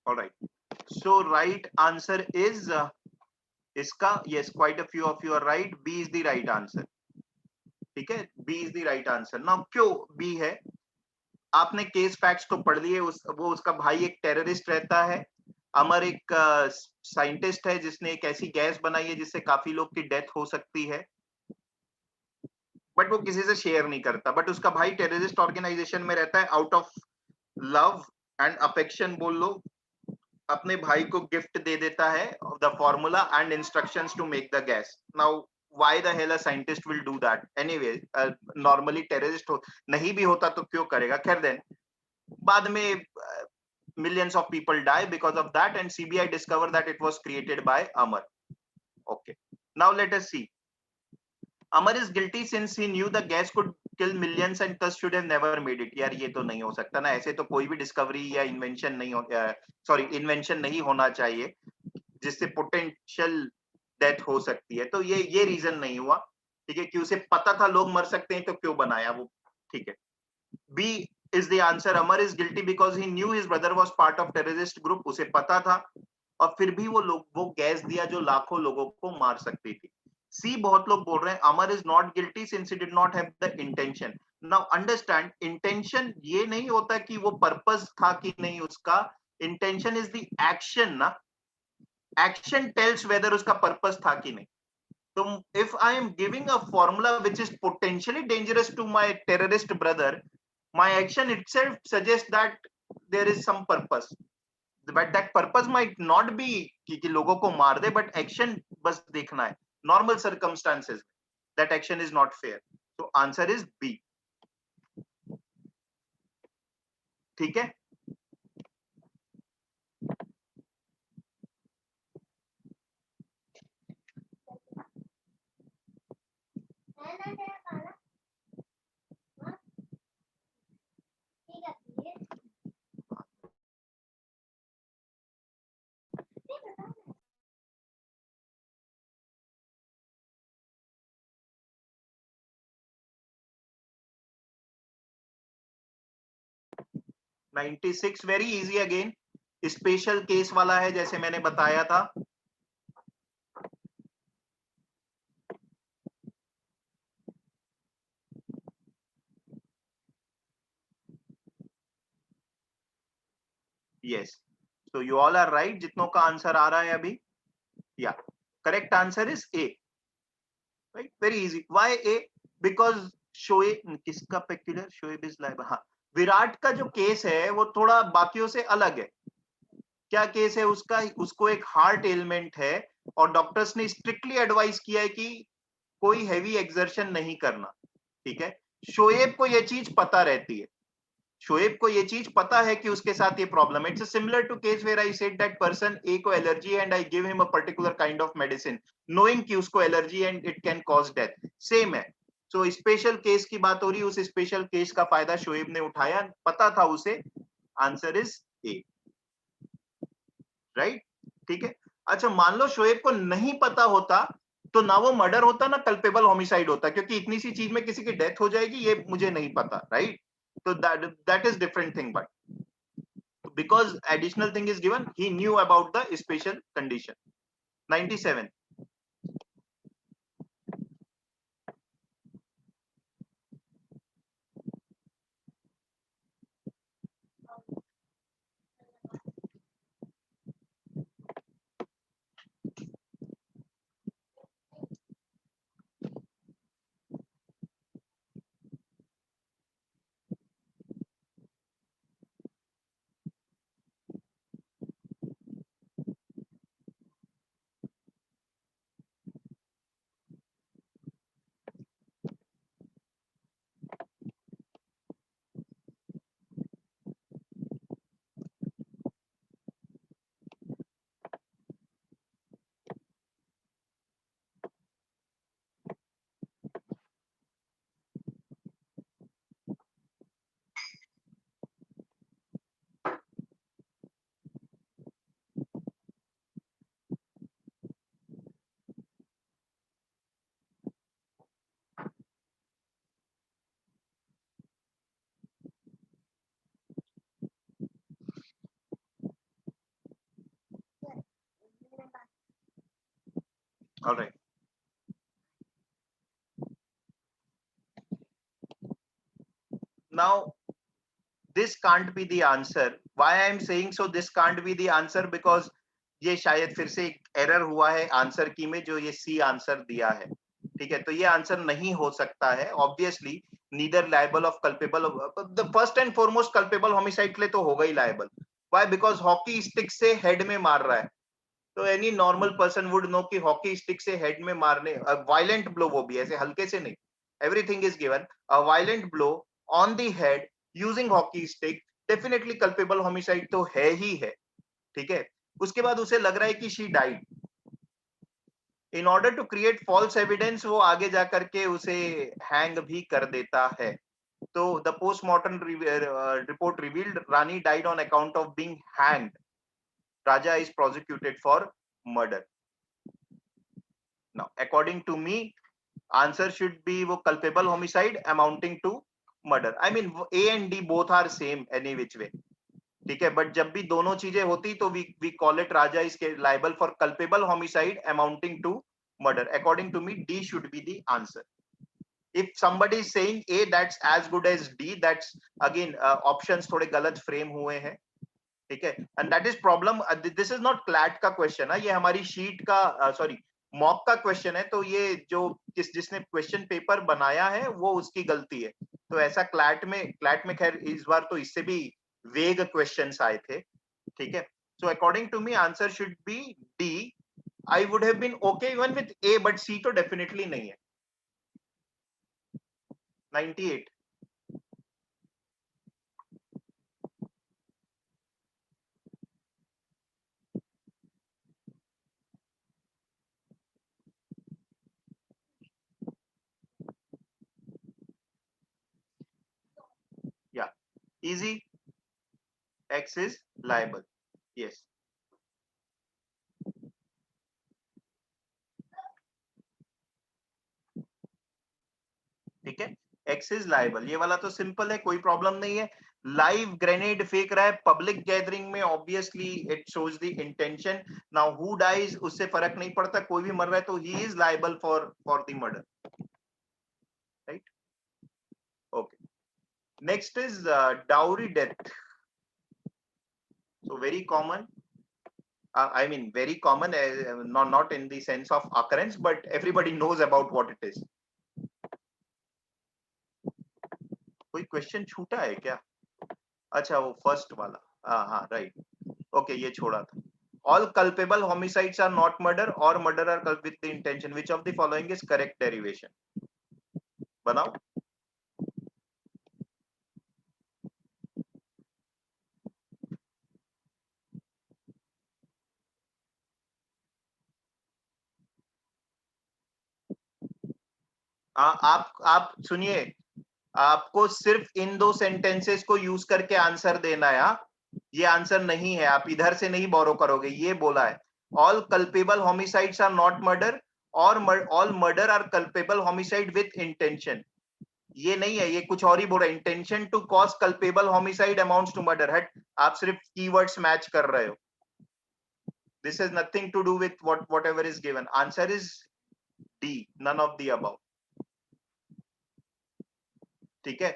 All right. So right answer is इसका yes, quite a few of you are right. B is the right answer. ठीक है, B is the right answer. Now क्यों B है? आपने केस फैक्ट्स तो पढ़ लिए. वो उसका भाई एक टेररिस्ट रहता है. अमर एक साइंटिस्ट है जिसने एक ऐसी गैस बनाई है जिससे काफी लोग की डेथ हो सकती है, बट वो किसी से शेयर नहीं करता. बट उसका भाई टेररिस्ट ऑर्गेनाइजेशन में रहता है. Out of love and affection बोल लो, अपने भाई को गिफ्ट दे देता है the formula and instructions to make the gas. Now why the hell a scientist will do that? Anyway, normally terrorist नहीं भी होता तो क्यों करेगा. खैर, देन बाद में millions of people die because of that, and CBI discovered that it was created by Amar. Okay, now let us see. Amar is guilty since he knew the gas could kill millions and thus should have never made it. यार ये तो नहीं हो सकता ना. ऐसे तो कोई भी डिस्कवरी या इन्वेंशन नहीं हो, इन्वेंशन नहीं होना चाहिए जिससे पोटेंशियल डेथ हो सकती है. तो ये रीजन नहीं हुआ. ठीक है, कि उसे पता था लोग मर सकते हैं तो क्यों बनाया वो. ठीक है. B is the answer. Amar is guilty because he knew his brother was part of terrorist group. उसे पता था और फिर भी वो गैस दिया जो लाखों लोगों को मार सकती थी. C बहुत लोग बोल रहे हैं Amar is not guilty since he did not have the intention. Now understand, intention ये नहीं होता कि वो purpose था कि नहीं उसका. Intention is the action ना. Action tells whether उसका purpose था कि नहीं. So if I am giving a formula which is potentially dangerous to my terrorist brother, my action itself suggests that there is some purpose, but that purpose might not be कि लोगों को मार दे, but action बस देखना है. Normal circumstances that action is not fair. So answer is B. ठीक है. (96) very easy again. Special case वाला है जैसे मैंने बताया था. Yes, so you all are right. जितनों का आंसर आ रहा है अभी. Yeah, correct answer is A. Right, very easy. Why A? Because Shoaib किसका पेक्यूलर, शोएब इज लाइव. हाँ, विराट का जो केस है वो थोड़ा बाकियों से अलग है. क्या केस है उसका? उसको एक हार्ट एलिमेंट है और डॉक्टर्स ने स्ट्रिक्टली एडवाइस किया है कि कोई हैवी एक्सर्शन नहीं करना. ठीक है. शोएब को ये चीज पता रहती है. शोएब को ये चीज पता है कि उसके साथ ये प्रॉब्लम है. It's similar to case where I said that person A को allergy and I give him a particular kind of medicine knowing कि उसको allergy and it can cause death. Same है. सो स्पेशल केस की बात हो रही है. उस स्पेशल केस का फायदा शोएब ने उठाया. पता था उसे. Answer is A. राइट. ठीक है. अच्छा, मान लो शोएब को नहीं पता होता तो ना वो मर्डर होता ना कल्पेबल होमिसाइड होता, क्योंकि इतनी सी चीज में किसी की डेथ हो जाएगी ये मुझे नहीं पता. Right. So that is different thing, but because additional thing is given, he knew about the special condition. 97. All right. Now, this can't be the answer. Why I am saying so this can't be the answer? Because ये शायद फिर से एक error हुआ है answer की में, जो ये सी आंसर दिया है, ठीक है, तो ये आंसर नहीं हो सकता है obviously. Neither liable of culpable, the first and foremost culpable homicide के लिए तो होगा ही liable. Why? Because hockey stick से हेड में मार रहा है, तो any normal person would know कि हॉकी स्टिक से हेड में मारने, वायलेंट ब्लो, वो भी ऐसे हल्के से नहीं, everything is given, a violent blow on the head using hockey stick, definitely culpable homicide तो है ही है, ठीक है. उसके बाद उसे लग रहा है कि she died. In order to create false evidence वो आगे जाकर के उसे हैंग भी कर देता है. तो the postmortem report revealed Rani died on account of being hanged. Raja is prosecuted for murder. Now, according to me, answer should be वो culpable homicide amounting to murder. I mean, A and D both are same any which way. ठीक है, but जब भी दोनों चीजें होती तो we call it Raja is liable for culpable homicide amounting to murder. According to me, D should be the answer. If somebody is saying A, that's as good as D. That's again options थोड़े गलत frame हुए हैं. ठीक है, and that is problem. This is not CLAT का question है, ये हमारी शीट का सॉरी मॉक का क्वेश्चन है. तो ये जो जिसने क्वेश्चन पेपर बनाया है वो उसकी गलती है. तो ऐसा क्लैट में खैर इस बार तो इससे भी वेग क्वेश्चंस आए थे, ठीक है. So according to me answer should be D. I would have been okay even with A, but C तो डेफिनेटली नहीं है. 98. Yeah, easy. X is liable. Yes. ठीक है, एक्स इज लायबल, ये वाला तो सिंपल है, कोई प्रॉब्लम नहीं है. लाइव ग्रेनेड फेंक रहा है पब्लिक गैदरिंग में, obviously it shows the intention. Now who dies उससे फर्क नहीं पड़ता, कोई भी मर रहा है तो he is liable for the murder, right. Okay, next is dowry death. So very common, I mean very common, not in the sense of occurrence, but everybody knows about what it is. कोई question छूटा है क्या? अच्छा, वो first वाला, हाँ right, okay, ये छोड़ा था. All culpable homicides are not murder or murder are with the intention. Which of the following is correct derivation? बनाओ. आप सुनिए, आपको सिर्फ इन दो सेंटेंसेस को यूज करके आंसर देना है. ये आंसर नहीं है, आप इधर से नहीं बोरो करोगे. ये बोला है all culpable homicides are not murder और all murder are culpable homicide with intention. ये नहीं है, ये कुछ और ही बोल रहा है. Intention to cause culpable homicide amounts to murder. हट, आप सिर्फ कीवर्ड्स मैच कर रहे हो. This has nothing to do with whatever is given. Answer is D, none of the above. ठीक है,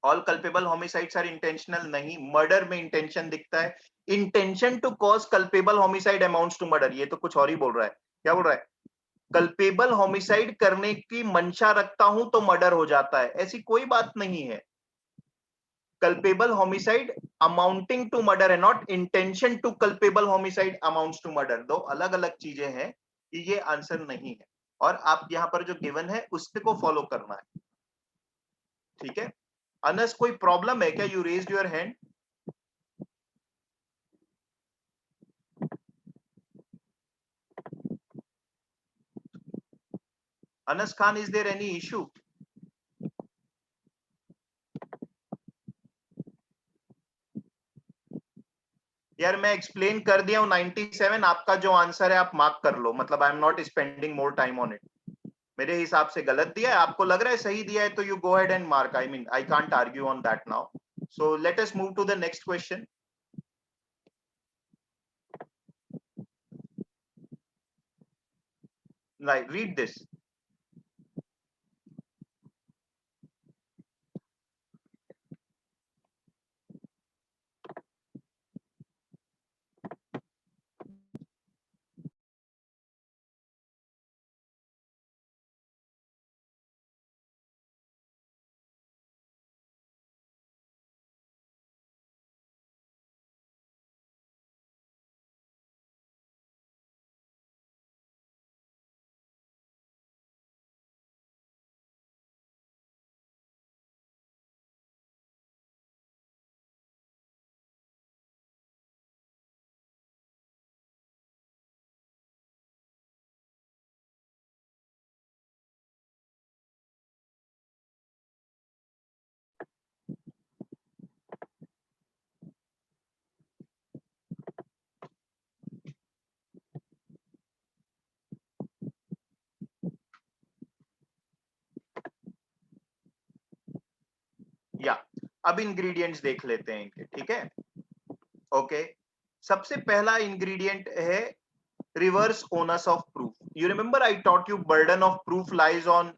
all culpable homicides are intentional नहीं, murder में इंटेंशन दिखता है. Intention to cause culpable homicide amounts to murder, ये तो कुछ और ही बोल रहा है. क्या बोल रहा है? कल्पेबल होमिसाइड करने की मंशा रखता हूं तो मर्डर हो जाता है, ऐसी कोई बात नहीं है. Culpable homicide amounting to murder है, not intention to culpable homicide amounts to murder. दो अलग अलग चीजें हैं, ये आंसर नहीं है. और आप यहाँ पर जो गिवन है उसको को फॉलो करना है, ठीक है. अनस, कोई प्रॉब्लम है क्या? You raised your hand. Anas Khan, is there any issue? यार मैं एक्सप्लेन कर दिया हूँ. 97 आपका जो आंसर है आप मार्क कर लो, मतलब I am not spending more time on it. मेरे हिसाब से गलत दिया है, आपको लग रहा है सही दिया है तो you go ahead and mark. I mean I can't argue on that now. So let us move to the next question. Like, read this. या अब इंग्रेडिएंट्स देख लेते हैं इनके, ठीक है? ओके, सबसे पहला इंग्रेडिएंट है reverse onus of proof. You remember I taught you burden of proof lies on,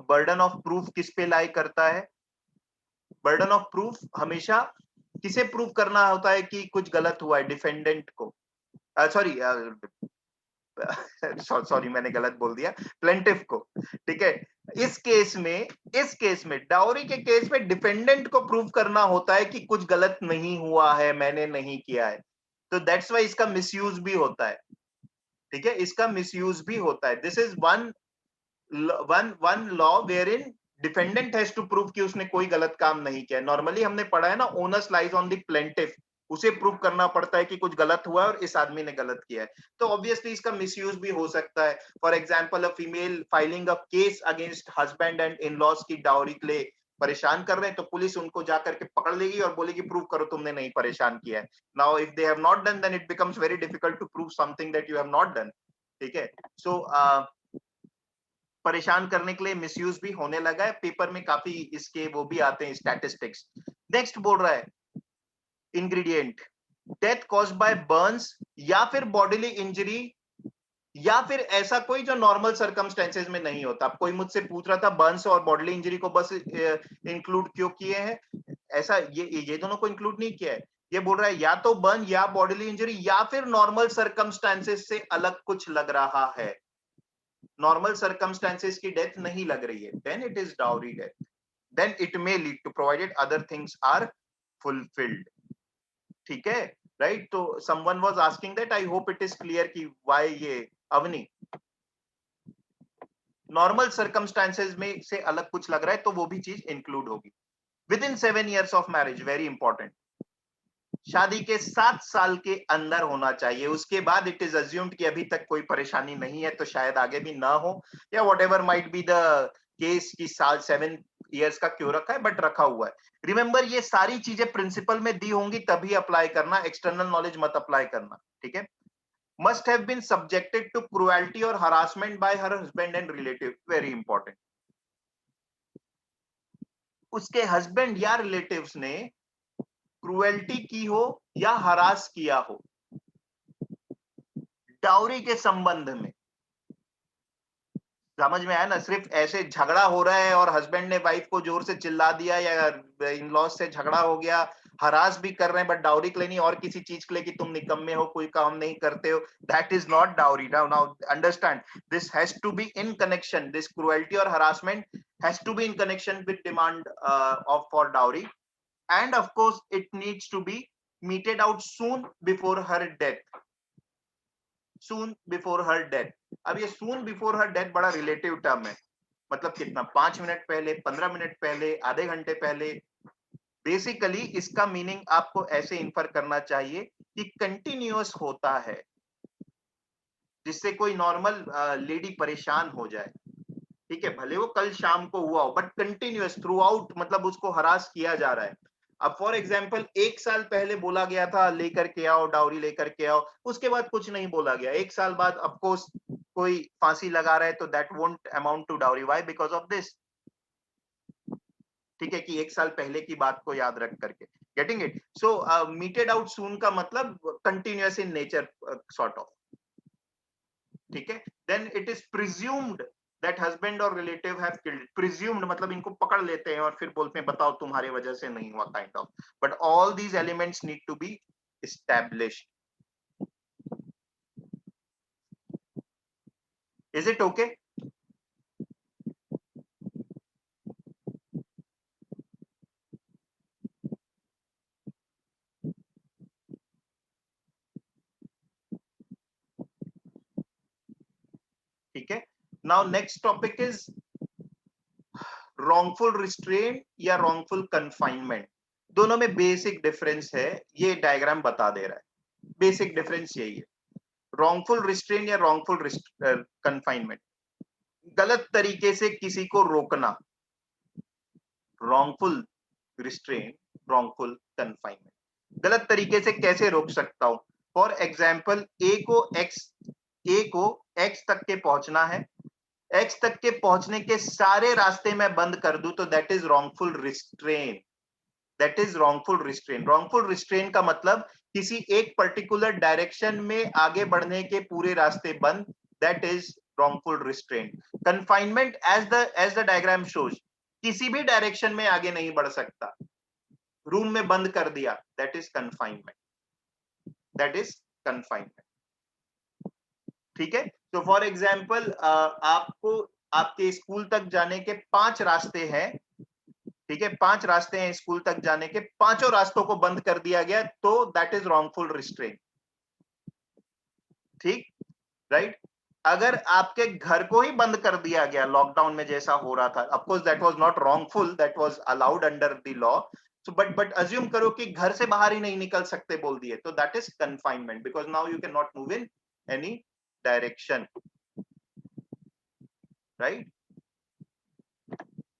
burden of proof किस पे लाई करता है? बर्डन ऑफ प्रूफ हमेशा किसे प्रूफ करना होता है कि कुछ गलत हुआ है? डिफेंडेंट को, सॉरी सॉरी मैंने गलत बोल दिया, प्लेंटिफ को, ठीक है? इस केस में डाउरी के केस में डिफेंडेंट को प्रूव करना होता है कि कुछ गलत नहीं हुआ है, मैंने नहीं किया है. तो दैट्स वाई इसका मिसयूज भी होता है, ठीक है? इसका मिसयूज भी होता है. This is one law wherein defendant has to prove कि उसने कोई गलत काम नहीं किया. नॉर्मली हमने पढ़ा है ना, onus lies on the plaintiff, उसे प्रूव करना पड़ता है कि कुछ गलत हुआ है और इस आदमी ने गलत किया है. तो ऑब्वियसली इसका मिसयूज भी हो सकता है. For example, a female filing a case against husband and in laws की डाउरी के लिए परेशान कर रहे हैं, तो पुलिस उनको जाकर के पकड़ लेगी और बोलेगी प्रूव करो तुमने नहीं परेशान किया है. Now if they have not done, then it becomes very difficult to prove something that you have not done, ठीक है? सो परेशान करने के लिए मिसयूज भी होने लगा है. पेपर में काफी इसके वो भी आते हैं स्टैटिस्टिक्स. नेक्स्ट बोल रहा है ingredient, death caused by Burns या फिर बॉडीली इंजरी, या फिर ऐसा कोई जो नॉर्मल सर्कमस्टेंसेस में नहीं होता. अब कोई मुझसे पूछ रहा था बर्न्स और बॉडीली इंजरी को बस इंक्लूड क्यों किए हैं? ऐसा ये दोनों को इंक्लूड नहीं किया है. ये बोल रहा है या तो बर्न या बॉडीली इंजरी या फिर नॉर्मल सर्कमस्टेंसेस से अलग कुछ लग रहा है. नॉर्मल सर्कमस्टेंसेस की डेथ नहीं लग रही है, then it is dowry death. Then it may lead to, provided other things are fulfilled. ठीक है, राइट? तो someone was asking that, I hope it is clear कि व्हाई ये अवनी नॉर्मल सर्कमस्टेंसेस में से अलग कुछ लग रहा है तो वो भी चीज इंक्लूड होगी. With in 7 years of marriage, very important, शादी के 7 साल के अंदर होना चाहिए. उसके बाद इट इज अज्यूम्ड कि अभी तक कोई परेशानी नहीं है तो शायद आगे भी ना हो, या what ever might be the case की साल 7 years का क्यों रखा है, बट रखा हुआ है. रिमेंबर, ये सारी चीजें प्रिंसिपल में दी होंगी तभी अप्लाई करना, एक्सटर्नल नॉलेज मत अप्लाई करना, ठीक है? Must have been subjected to cruelty और harassment by her husband and relative, very important. उसके हस्बैंड या रिलेटिव्स ने क्रुएल्टी की हो या हरास किया हो डाउरी के संबंध में. समझ में आया ना? सिर्फ ऐसे झगड़ा हो रहा है और हस्बैंड ने वाइफ को जोर से चिल्ला दिया या इन लॉज से झगड़ा हो गया, हरास भी कर रहे हैं, बट डाउरी के लिए नहीं और किसी चीज के लिए कि तुम निकम्मे हो, कोई काम नहीं करते हो, that is not dowry. Now understand, this has to be in connection, this cruelty और harassment has to be in connection with demand of for dowry, and of course it needs to be meted out soon before her death. Soon before her death. अब ये soon before her death बड़ा relative term है. मतलब कितना, 5 minute पहले, 15 minute पहले, आधे घंटे पहले. बेसिकली इसका मीनिंग आपको ऐसे इन्फर करना चाहिए कि कंटिन्यूअस होता है, जिससे कोई नॉर्मल लेडी परेशान हो जाए, ठीक है? भले वो कल शाम को हुआ हो, बट कंटिन्यूअस थ्रू आउट, मतलब उसको हरास किया जा रहा है. अब फॉर एग्जाम्पल 1 साल पहले बोला गया था लेकर के आओ, डाउरी लेकर के आओ, उसके बाद कुछ नहीं बोला गया. 1 साल बाद ऑफकोर्स कोई फांसी लगा रहा है तो that won't amount to dowry. Why? Because of this. ठीक है, कि 1 साल पहले की बात को याद रख करके. Getting it? So meted out soon का मतलब continuous in nature, sort of. ठीक है, then it is presumed that husband और रिलेटिव हैव किल्ड. प्रिज्यूम्ड मतलब इनको पकड़ लेते हैं और फिर बोलते हैं बताओ तुम्हारे वजह से नहीं हुआ, kind of. But all these elements need to be established. Is it okay? ठीक है. Now next topic is wrongful restraint या wrongful confinement. दोनों में बेसिक डिफरेंस है, ये डायग्राम बता दे रहा है. बेसिक डिफरेंस यही है. wrongful रिस्ट्रेन या wrongful confinement, गलत तरीके से किसी को रोकना. wrongful रिस्ट्रेन, wrongful confinement, गलत तरीके से कैसे रोक सकता हूं. फॉर एग्जाम्पल ए को एक्स तक के पहुंचना है. एक्स तक के पहुंचने के सारे रास्ते मैं बंद कर दूं तो that is wrongful restrain. That is wrongful restrain. wrongful restrain का मतलब किसी एक पर्टिकुलर डायरेक्शन में आगे बढ़ने के पूरे रास्ते बंद. That is wrongful restraint. Confinement as the diagram shows, किसी भी डायरेक्शन में आगे नहीं बढ़ सकता, रूम में बंद कर दिया, that is confinement. That is confinement. ठीक है. तो फॉर एग्जाम्पल आपको आपके स्कूल तक जाने के 5 रास्ते हैं. ठीक है, 5 रास्ते हैं स्कूल तक जाने के, पांचों रास्तों को बंद कर दिया गया तो दैट इज wrongful रिस्ट्रेन. ठीक, राइट. अगर आपके घर को ही बंद कर दिया गया लॉकडाउन में जैसा हो रहा था, of course that was not wrongful, that was allowed under the law. So but assume करो कि घर से बाहर ही नहीं निकल सकते बोल दिए, तो that is confinement because now you can not move in any direction. Right.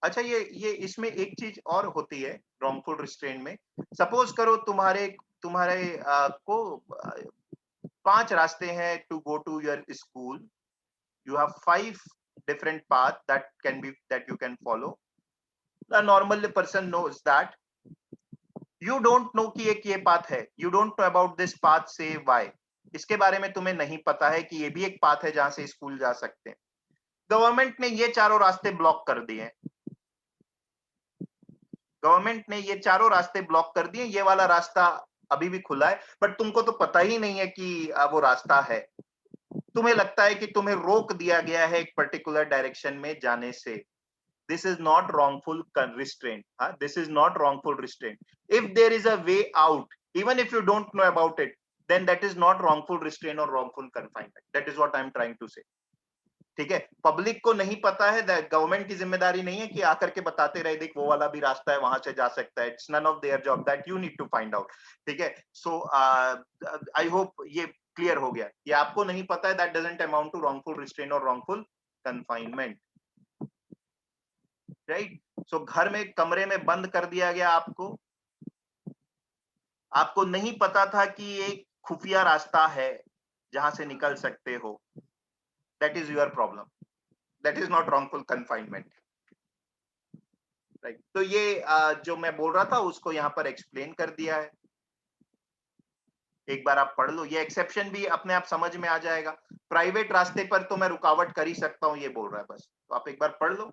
अच्छा, ये इसमें एक चीज और होती है wrongful रिस्ट्रेन में. सपोज करो तुम्हारे तुम्हारे को 5 रास्ते हैं to go to your school. You have 5 different paths that you can follow. A normal person knows that. You don't know कि एक ये path है. You don't know about this path, say why. इसके बारे में तुम्हें नहीं पता है कि ये भी एक path है जहां से स्कूल जा सकते हैं. गवर्नमेंट ने ये चारों रास्ते ब्लॉक कर दिए. गवर्नमेंट ने ये चारों रास्ते ब्लॉक कर दिए. ये वाला रास्ता अभी भी खुला है, बट तुमको तो पता ही नहीं है कि वो रास्ता है. तुम्हें लगता है कि तुम्हें रोक दिया गया है एक पर्टिकुलर डायरेक्शन में जाने से. This is not wrongful restraint. This is not wrongful restraint. If there is a way out, even if you don't know about it, then that is not wrongful restraint or wrongful confinement. That is what I am trying to say. ठीक है. Public को नहीं पता है, government की जिम्मेदारी नहीं है कि आकर के बताते रहे देख वो वाला भी रास्ता है वहां से जा सकता है. It's none of their job, that you need to find out. ठीक है. सो आई होप ये क्लियर हो गया. ये आपको नहीं पता है, that doesn't amount to wrongful restraint or wrongful confinement. Right. So घर में कमरे में बंद कर दिया गया आपको. आपको नहीं पता था कि एक खुफिया रास्ता है जहां से निकल सकते हो. That is your problem. That is not wrongful confinement. Right. तो ये जो मैं बोल रहा था उसको यहाँ पर एक्सप्लेन कर दिया है. एक बार आप पढ़ लो, ये एक्सेप्शन भी अपने आप समझ में आ जाएगा. प्राइवेट रास्ते पर तो मैं रुकावट कर ही सकता हूँ, ये बोल रहा है बस. तो आप एक बार पढ़ लो.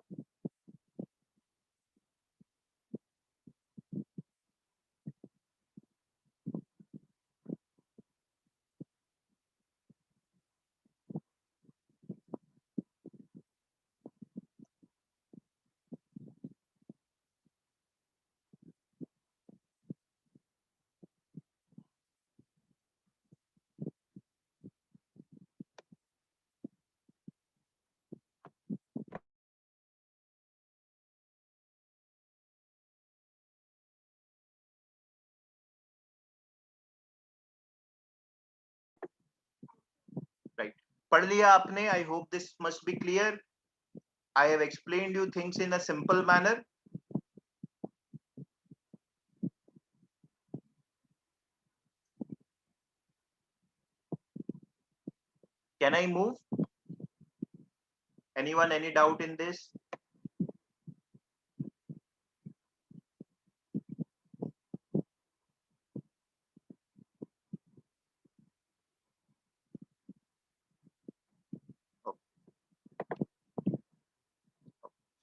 राइट. पढ़ लिया आपने. आई hope this must be clear. I have explained you things in a simple manner. Can I move? Anyone, any doubt in this?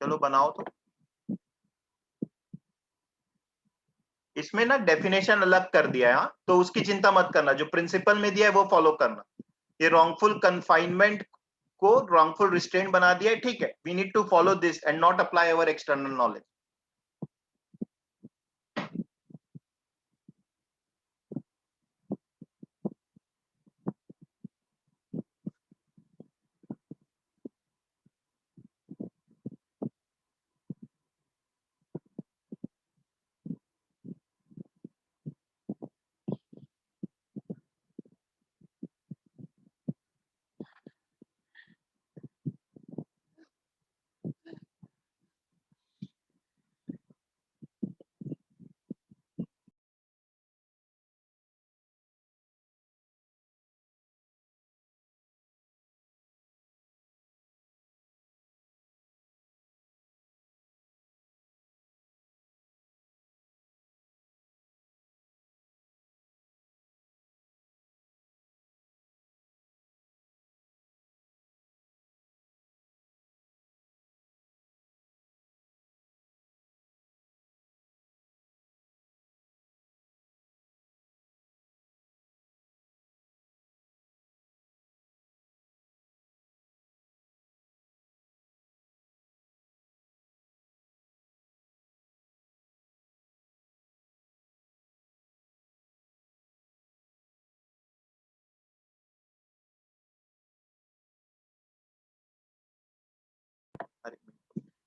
चलो बनाओ तो। इसमें ना डेफिनेशन अलग कर दिया है, हाँ? तो उसकी चिंता मत करना, जो प्रिंसिपल में दिया है वो फॉलो करना। ये रॉन्गफुल कन्फाइनमेंट को रॉन्गफुल रिस्ट्रेंट बना दिया है, ठीक है। We need to follow this and not apply our external knowledge.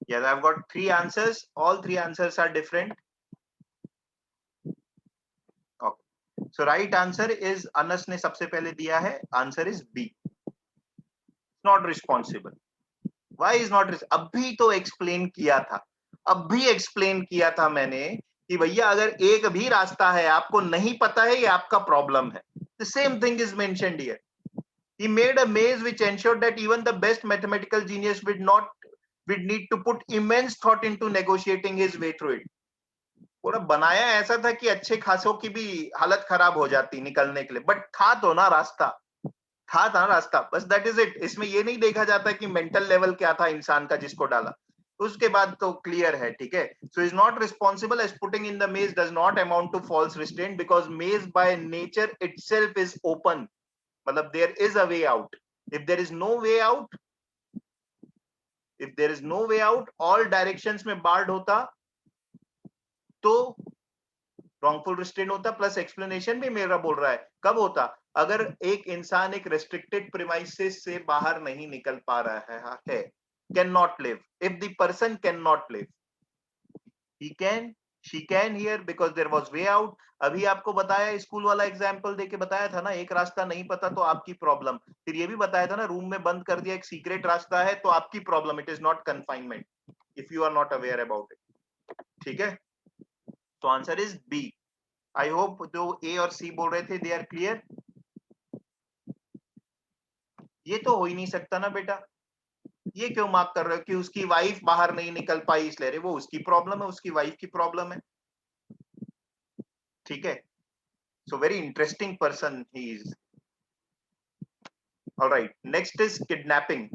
Yes, I've got 3 answers. All 3 answers are different. Okay. So right answer is Anas ने सबसे पहले दिया है. Answer is B. Not responsible. Why is not? अभी तो explain किया था. अभी explain किया था मैंने कि भैया अगर एक भी रास्ता है आपको नहीं पता है ये आपका problem है. The same thing is mentioned here. He made a maze which ensured that even the best mathematical genius would need to put immense thought into negotiating his way through it. पूरा बनाया ऐसा था कि अच्छे खासों की भी हालत खराब हो जाती निकलने के लिए, बट था तो ना रास्ता, था ना रास्ता, बस दैट इज इट। इसमें ये नहीं देखा जाता कि मेंटल लेवल क्या था इंसान का जिसको डाला, उसके बाद तो क्लियर है, ठीक है। So is not responsible as putting in the maze does not amount to false restraint because maze by nature itself is open, मतलब there is a way out. If there is no way out, if there is no way out, all directions में barred होता तो wrongful restraint होता, plus explanation भी मेरा बोल रहा है कब होता, अगर एक इंसान एक रेस्ट्रिक्टेड प्रीमाइसेस से बाहर नहीं निकल पा रहा है, can not live, if the person can not live, he can, she can hear because there was way out. अभी आपको बताया, स्कूल वाला एग्जांपल देके बताया था ना, एक रास्ता नहीं पता तो आपकी प्रॉब्लम, फिर ये भी बताया था ना रूम में बंद कर दिया एक सीक्रेट रास्ता है तो आपकी problem, it is not confinement if you are not aware about it, ठीक है। तो answer is B. I hope जो ए और सी बोल रहे थे दे आर क्लियर। ये तो हो ही नहीं सकता ना बेटा, ये क्यों मार्क कर रहे हो कि उसकी वाइफ बाहर नहीं निकल पाई इसलिए, रे वो उसकी प्रॉब्लम है, उसकी वाइफ की प्रॉब्लम है, ठीक है। So very interesting person he is. Alright, next is kidnapping.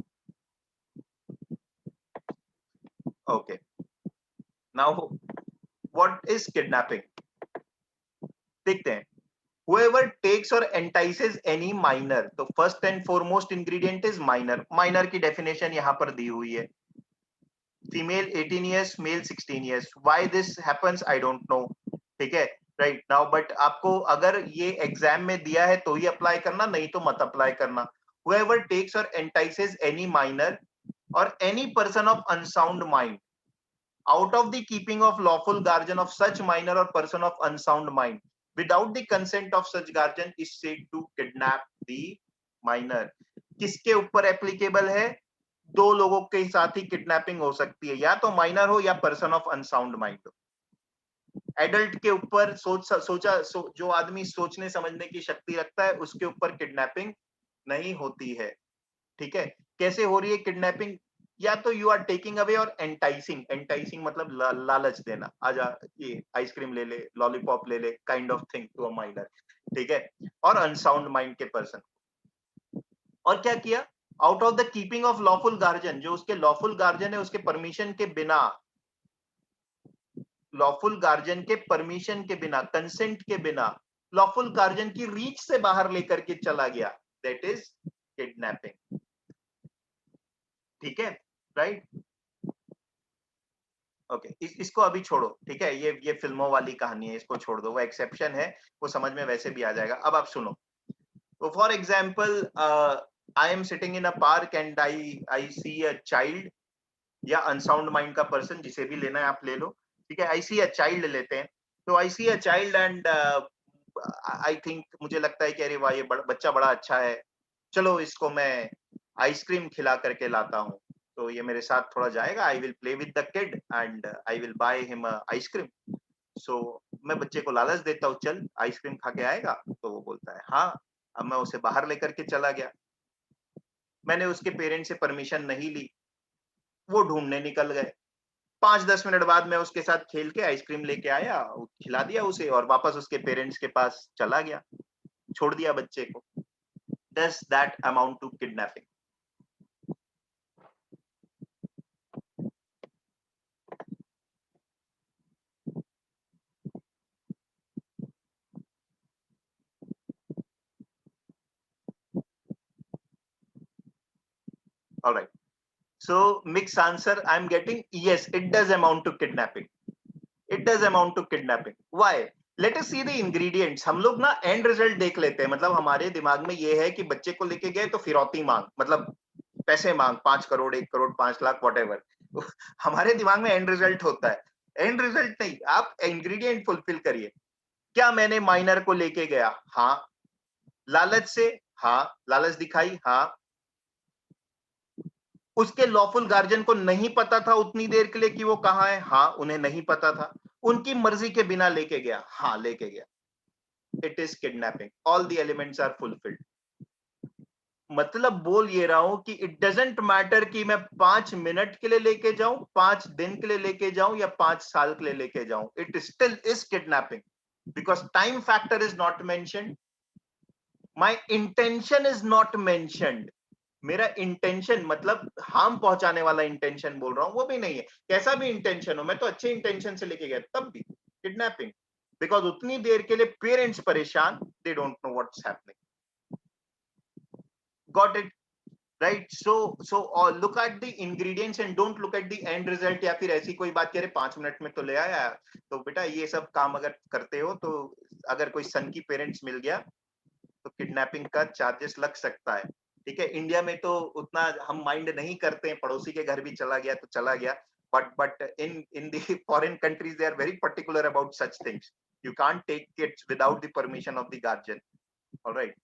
Okay, now what is kidnapping, देखते हैं। Whoever takes or entices any minor, तो first and foremost ingredient is minor. Minor की डेफिनेशन यहां पर दी हुई है, female 18 years, male 16 years। Why this happens I don't know, ठीक है, राइट नाउ। बट आपको अगर ये एग्जाम में दिया है तो ही अप्लाई करना, नहीं तो मत अप्लाई करना। whoever takes or entices any minor or any person of unsound mind out of the keeping of lawful guardian of such minor or person of unsound mind without the consent of such guardian is said to kidnap the minor। किसके ऊपर applicable है, दो लोगों के साथ ही kidnapping हो सकती है, या तो माइनर हो या पर्सन ऑफ अनसाउंड माइंड हो। एडल्ट के ऊपर जो आदमी सोचने समझने की शक्ति रखता है उसके ऊपर किडनैपिंग नहीं होती है, ठीक है। कैसे हो रही है किडनैपिंग, या तो यू आर टेकिंग अवे और एंटाइसिंग, एंटाइसिंग मतलब लालच देना, आजा ये आइसक्रीम ले ले, लॉलीपॉप ले ले, kind of thing to a minor, ठीक है। और अनसाउंड माइंड के पर्सन, और क्या किया, out of the keeping of lawful guardian, जो उसके लॉफुल गार्जियन है उसके परमिशन के बिना, लॉफुल गार्जियन के परमिशन के बिना, कंसेंट के बिना, लॉफुल गार्जियन की रीच से बाहर लेकर के चला गया, दैट इज किडनैपिंग। ठीक है, राइट? ओके, इसको अभी छोड़ो, ठीक है, ये फिल्मों वाली कहानी है, इसको छोड़ दो, वो एक्सेप्शन है, वो समझ में वैसे भी आ जाएगा। अब आप सुनो, तो for example I am sitting in a park and I see a child, या अनसाउंड माइंड का पर्सन, जिसे भी लेना है आप ले लो, ठीक है। आई सी अ चाइल्ड लेते हैं, तो I see a child and I think, मुझे लगता है कि अरे वाह, ये बच्चा बड़ा अच्छा है, चलो इसको मैं आइसक्रीम खिला करके लाता हूँ, तो ये मेरे साथ थोड़ा जाएगा, I will play with the kid and I will buy him ice cream. So मैं बच्चे को लालच देता हूँ, चल आइसक्रीम खा के आएगा, तो वो बोलता है हाँ। अब मैं उसे बाहर लेकर के चला गया, मैंने उसके पेरेंट्स से परमिशन नहीं ली, वो ढूंढने निकल गए, 5-10 मिनट बाद मैं उसके साथ खेल के आइसक्रीम लेके आया, खिला दिया उसे और वापस उसके पेरेंट्स के पास चला गया, छोड़ दिया बच्चे को। Does that amount to kidnapping? Alright, so mixed answer I'm getting, yes, it does amount to kidnapping, it does amount to kidnapping. Why? Let us see the ingredients. हम लोग ना एंड रिजल्ट देख लेते हैं, मतलब हमारे दिमाग में ये है कि बच्चे को लेके गए तो फिरौती मांग, मतलब पैसे मांग, 5 करोड़, 1 करोड़, 5 लाख, व्हाटएवर। हमारे दिमाग में एंड रिजल्ट होता है, एंड रिजल्ट नहीं, आप इंग्रेडिएंट फुलफिल करिए। क्या मैंने माइनर को लेके गया? हाँ। लालच से? हाँ। लालच दिखाई? हाँ। उसके लॉफुल गार्जियन को नहीं पता था उतनी देर के लिए कि वो कहाँ है? हाँ, उन्हें नहीं पता था। उनकी मर्जी के बिना लेके गया? हाँ, लेके गया। It is kidnapping, all the elements are fulfilled. मतलब बोल ये रहा हूं कि इट डजेंट मैटर कि मैं 5 मिनट के लिए लेके जाऊं, 5 दिन के लिए लेके जाऊं, या 5 साल के लिए लेके जाऊं, it still is kidnapping, because time factor is not mentioned, my intention is not mentioned. मेरा इंटेंशन मतलब हार्म पहुंचाने वाला इंटेंशन बोल रहा हूं, वो भी नहीं है। कैसा भी इंटेंशन हो, मैं तो अच्छे इंटेंशन से लेके गया, तब भी किडनैपिंग, बिकॉज उतनी देर के लिए पेरेंट्स परेशान, they don't know what's happening. Got it? Right? So look at the ingredients and don't look at the end result, या फिर ऐसी कोई बात करे 5 मिनट में तो ले आया, तो बेटा ये सब काम अगर करते हो तो अगर कोई सन की पेरेंट्स मिल गया तो किडनैपिंग का चार्जेस लग सकता है। ठीक है, इंडिया में तो उतना हम माइंड नहीं करते हैं, पड़ोसी के घर भी चला गया तो चला गया, but in the foreign countries they are very particular about such things, you can't take kids without the permission of the guardian. Alright,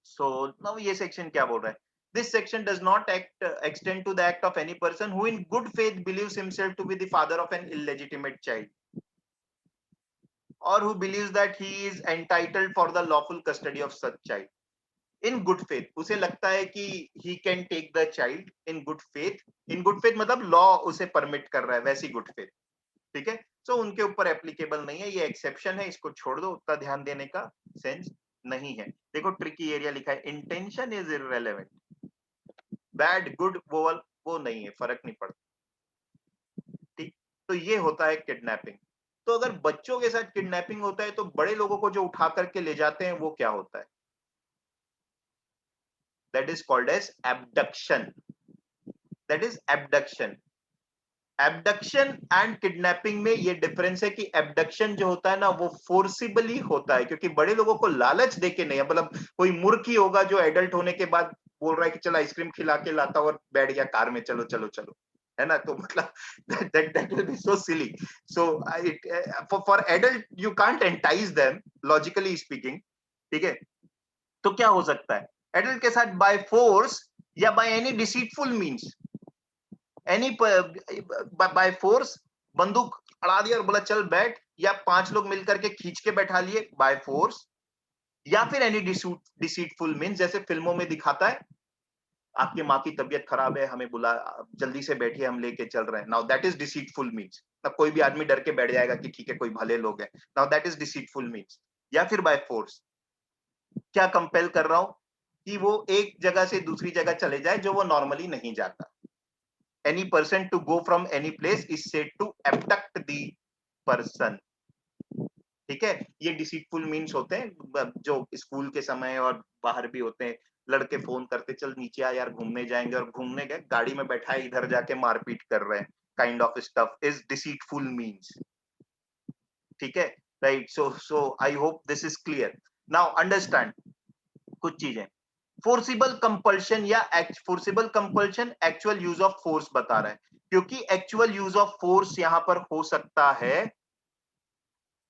so now ये सेक्शन क्या बोल रहा है? This section does not extend to the act of any person who in good faith believes himself to be the father of an illegitimate child, or who believes that he is entitled for the lawful custody of such child. In good faith, उसे लगता है कि he can take the child in good faith, in good faith मतलब law उसे permit कर रहा है, वैसी गुड फेथ। ठीक है, सो उनके ऊपर एप्लीकेबल नहीं है, ये एक्सेप्शन है, इसको छोड़ दो, उतना ध्यान देने का सेंस नहीं है। देखो ट्रिकी एरिया लिखा है, intention is irrelevant, bad good वो नहीं है, फर्क नहीं पड़ता। ठीक, तो ये होता है किडनैपिंग। तो अगर बच्चों के साथ किडनैपिंग होता है तो बड़े लोगों को जो उठा करके ले जाते हैं वो क्या होता है? That is called as abduction. That is abduction. Abduction and kidnapping में ये डिफरेंस है कि एबडक्शन जो होता है ना वो फोर्सिबली होता है, क्योंकि बड़े लोगों को लालच देके नहीं, मतलब कोई मूर्ख ही होगा जो एडल्ट होने के बाद बोल रहा है कि चल आइसक्रीम खिला के लाता और बैठ गया कार में, चलो चलो चलो, है ना? तो मतलब that will be so silly. So for adult you can't entice them, logically speaking. ठीक है, तो क्या हो सकता है एडल्ट के साथ? बाय फोर्स या by any deceitful means, any by force, बंदूक अड़ा दिया और बोला चल बैठ, या 5 लोग मिलकर के खींच के बैठा लिए बाय फोर्स, या फिर एनी डिसीटफुल मींस, जैसे फिल्मों में दिखाता है आपकी माँ की तबीयत खराब है, हमें बुला, जल्दी से बैठिए हम लेके चल रहे हैं, now that is deceitful means. तब कोई भी आदमी डर के बैठ जाएगा कि ठीक है कोई भले लोग हैं, now that is deceitful means. या फिर बाय फोर्स, क्या कंपेल कर रहा हूं? कि वो एक जगह से दूसरी जगह चले जाए जो वो नॉर्मली नहीं जाता। Any person to go from any place is said to abduct the person. ठीक है, ये डिसीटफुल मीन्स होते हैं जो स्कूल के समय और बाहर भी होते हैं। लड़के फोन करते, चल नीचे आ यार घूमने जाएंगे, और घूमने गए, गाड़ी में बैठा है, इधर जाके मारपीट कर रहे हैं, kind of stuff is deceitful means. ठीक है, right. So I hope this is clear. Now understand कुछ चीजें। फोर्सिबल कंपल्शन या forcible compulsion actual use of force बता रहा है, क्योंकि एक्चुअल यूज ऑफ फोर्स यहां पर हो सकता है,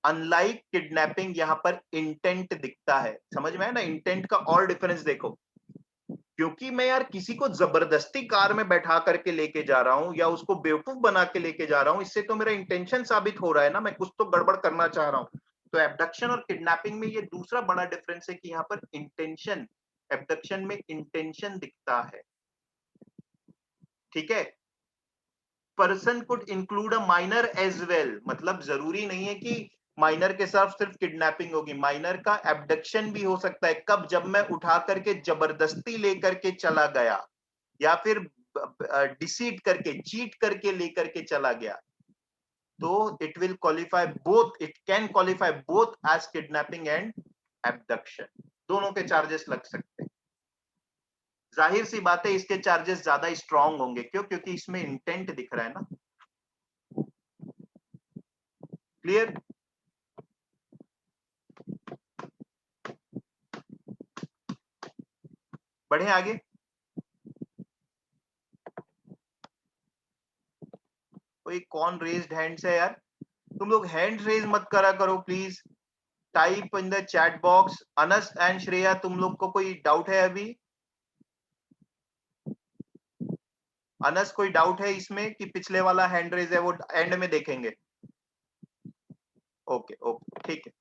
अनलाइक किडनैपिंग यहां पर इंटेंट दिखता है। समझ में है ना इंटेंट का और डिफरेंस देखो। क्योंकि मैं यार किसी को जबरदस्ती कार में बैठा करके लेके जा रहा हूं या उसको बेवकूफ बना के लेके जा रहा हूं, इससे तो मेरा इंटेंशन साबित हो रहा है ना, मैं कुछ तो गड़बड़ करना चाह रहा हूं। तो एबडक्शन और किडनैपिंग में ये दूसरा बड़ा डिफरेंस है कि यहाँ पर इंटेंशन, एबडक्शन में इंटेंशन दिखता है। ठीक है, person could include a minor as well, मतलब जरूरी नहीं है कि माइनर के साथ सिर्फ किडनैपिंग होगी, माइनर का एबडक्शन भी हो सकता है। कब? जब मैं उठा करके जबरदस्ती लेकर के चला गया, या फिर डिसीट करके, चीट करके लेकर के चला गया, तो it will qualify both, it can qualify both as kidnapping and abduction. दोनों के चार्जेस लग सकते हैं। जाहिर सी बात है इसके चार्जेस ज्यादा स्ट्रांग होंगे, क्यों? क्योंकि इसमें इंटेंट दिख रहा है ना। क्लियर? बढ़े आगे। कोई कौन रेज्ड हैंड्स है यार? तुम लोग हैंड रेज मत करा करो please, type in the chat box. Anas and Shreya, तुम लोग को कोई डाउट है अभी? अनस, कोई डाउट है इसमें कि पिछले वाला हैंड रेज है वो एंड में देखेंगे? ओके ओके ठीक है।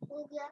हो गया।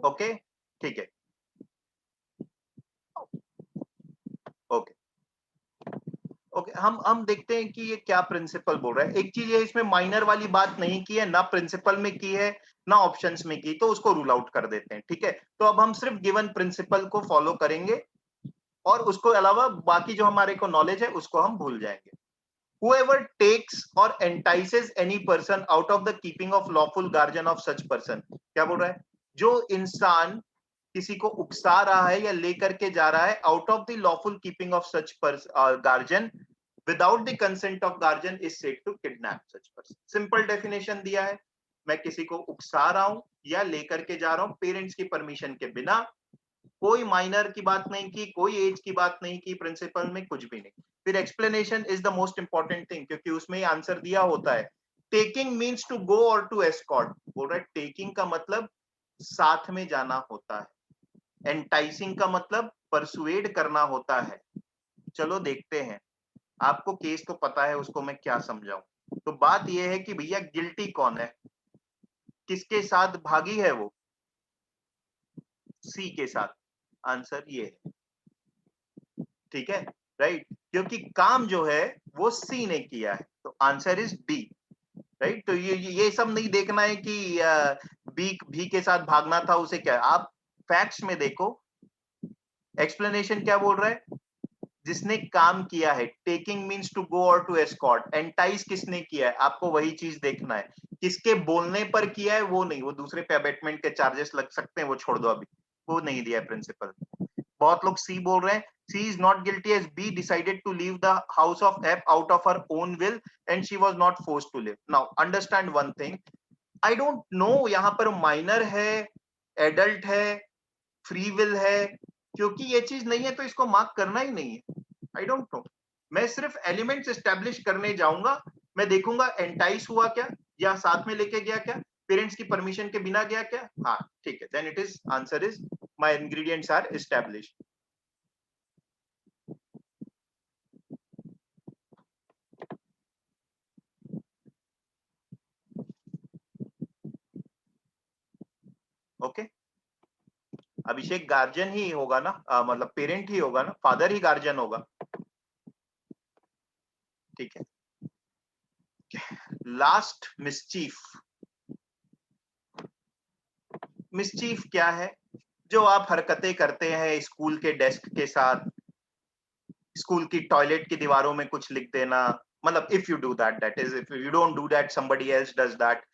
ओके ठीक है। ओके ओके, हम देखते हैं कि ये क्या प्रिंसिपल बोल रहा है। एक चीज है, इसमें माइनर वाली बात नहीं की है, ना प्रिंसिपल में की है, ना ऑप्शंस में की, तो उसको रूल आउट कर देते हैं। ठीक है, तो अब हम सिर्फ गिवन प्रिंसिपल को फॉलो करेंगे, और उसको अलावा बाकी जो हमारे को नॉलेज है उसको हम भूल जाएंगे। Whoever takes or entices any person out of the keeping of lawful guardian of such person, क्या बोल रहा है? जो इंसान किसी को उकसा रहा है या लेकर के जा रहा है out of the lawful keeping of such guardian without the consent of guardian is said to kidnap such person. Simple definition दिया है, मैं किसी को उकसा रहा हूं या लेकर के जा रहा हूं पेरेंट्स की परमिशन के बिना, कोई माइनर की बात नहीं की, कोई एज की बात नहीं की, प्रिंसिपल में कुछ भी नहीं। फिर explanation is the most important thing, क्योंकि उसमें आंसर दिया होता है। टेकिंग मीन्स टू गो और टू एस्कॉर्ट, बोल रहा है टेकिंग का मतलब साथ में जाना होता है, एंटाइसिंग का मतलब परसुएड करना होता है। चलो देखते हैं, आपको केस तो पता है, उसको मैं क्या समझाऊं। तो बात यह है कि भैया गिल्टी कौन है, किसके साथ भागी है वो? सी के साथ। आंसर ये है, ठीक है, राइट, क्योंकि काम जो है वो सी ने किया है, तो आंसर इज डी, राइट। तो ये सब नहीं देखना है कि बी भी के साथ भागना था उसे, क्या आप फैक्ट्स में देखो, एक्सप्लेनेशन क्या बोल रहा है, जिसने काम किया है, टेकिंग मीन्स टू गो और टू एस्कॉर्ट, एंटाइज किसने किया है, आपको वही चीज देखना है, किसके बोलने पर किया है वो नहीं, वो दूसरे पे अबेटमेंट के चार्जेस लग सकते हैं, वो छोड़ दो अभी, वो नहीं दिया है प्रिंसिपल। बहुत लोग सी बोल रहे हैं, C is not guilty as B decided to leave the house of F out of her own will and she was not forced to live. Now understand one thing, I don't know यहाँ पर minor है, adult है, free will है, क्योंकि ये चीज नहीं है तो इसको मार्क करना ही नहीं है। आई डोंट नो, मैं सिर्फ एलिमेंट्स एस्टेब्लिश करने जाऊंगा, मैं देखूंगा एंटाइस हुआ क्या, या साथ में लेके गया क्या, पेरेंट्स की परमिशन के बिना गया क्या, हाँ ठीक है, then it is answer is my ingredients are establish. Okay, Abhishek guardian ही होगा ना, मतलब पेरेंट ही होगा ना, फादर ही गार्जियन होगा, ठीक है। लास्ट मिसचीफ, मिसचीफ क्या है, जो आप हरकतें करते हैं स्कूल के डेस्क के साथ, स्कूल की टॉयलेट की दीवारों में कुछ लिख देना, मतलब if you do that, that is, if you don't do that somebody else does that,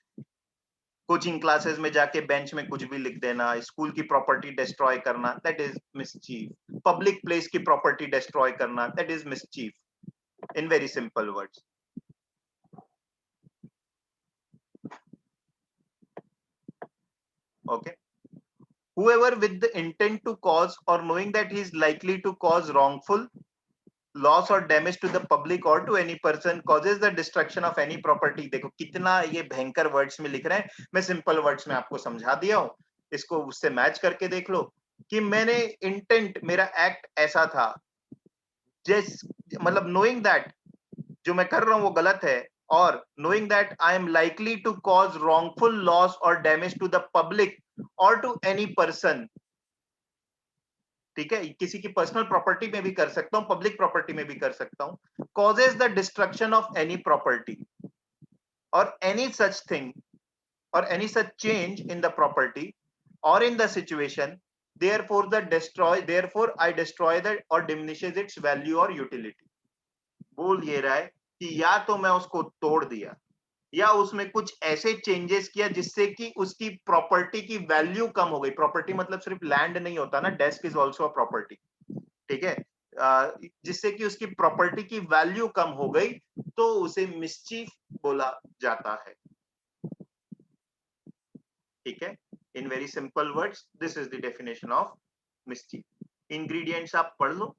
coaching classes में जाके बेंच में कुछ भी लिख देना, स्कूल की प्रॉपर्टी डिस्ट्रॉय करना, that is mischief, public place की प्रॉपर्टी डिस्ट्रॉय करना, that is mischief, in very simple words. Okay, whoever with the intent to cause or knowing that he is likely to cause wrongful loss or damage to the public or to any person causes the destruction of any property। देखो कितना ये भयंकर words में लिख रहे हैं, मैं simple words में आपको समझा दिया हूं, इसको उससे मैच करके देख लो कि मैंने इंटेंट, मेरा एक्ट ऐसा था, जिस मतलब नोइंग दैट जो मैं कर रहा हूं वो गलत है, और knowing that I am likely to cause wrongful loss और डैमेज टू द पब्लिक और टू एनी पर्सन, ठीक है, किसी की पर्सनल प्रॉपर्टी में भी कर सकता हूं, पब्लिक प्रॉपर्टी में भी कर सकता हूं, causes the destruction of any property और any such thing or any such change in the property or in the situation, therefore I destroy that or diminishes its value or utility। बोल ये रहा है कि या तो मैं उसको तोड़ दिया, या उसमें कुछ ऐसे चेंजेस किया जिससे कि उसकी प्रॉपर्टी की वैल्यू कम हो गई, प्रॉपर्टी मतलब सिर्फ लैंड नहीं होता ना, desk is also a property, ठीक है, जिससे कि उसकी प्रॉपर्टी की वैल्यू कम हो गई, तो उसे मिसचीफ बोला जाता है, ठीक है। In very simple words this is the definition of mischief. Ingredients आप पढ़ लो।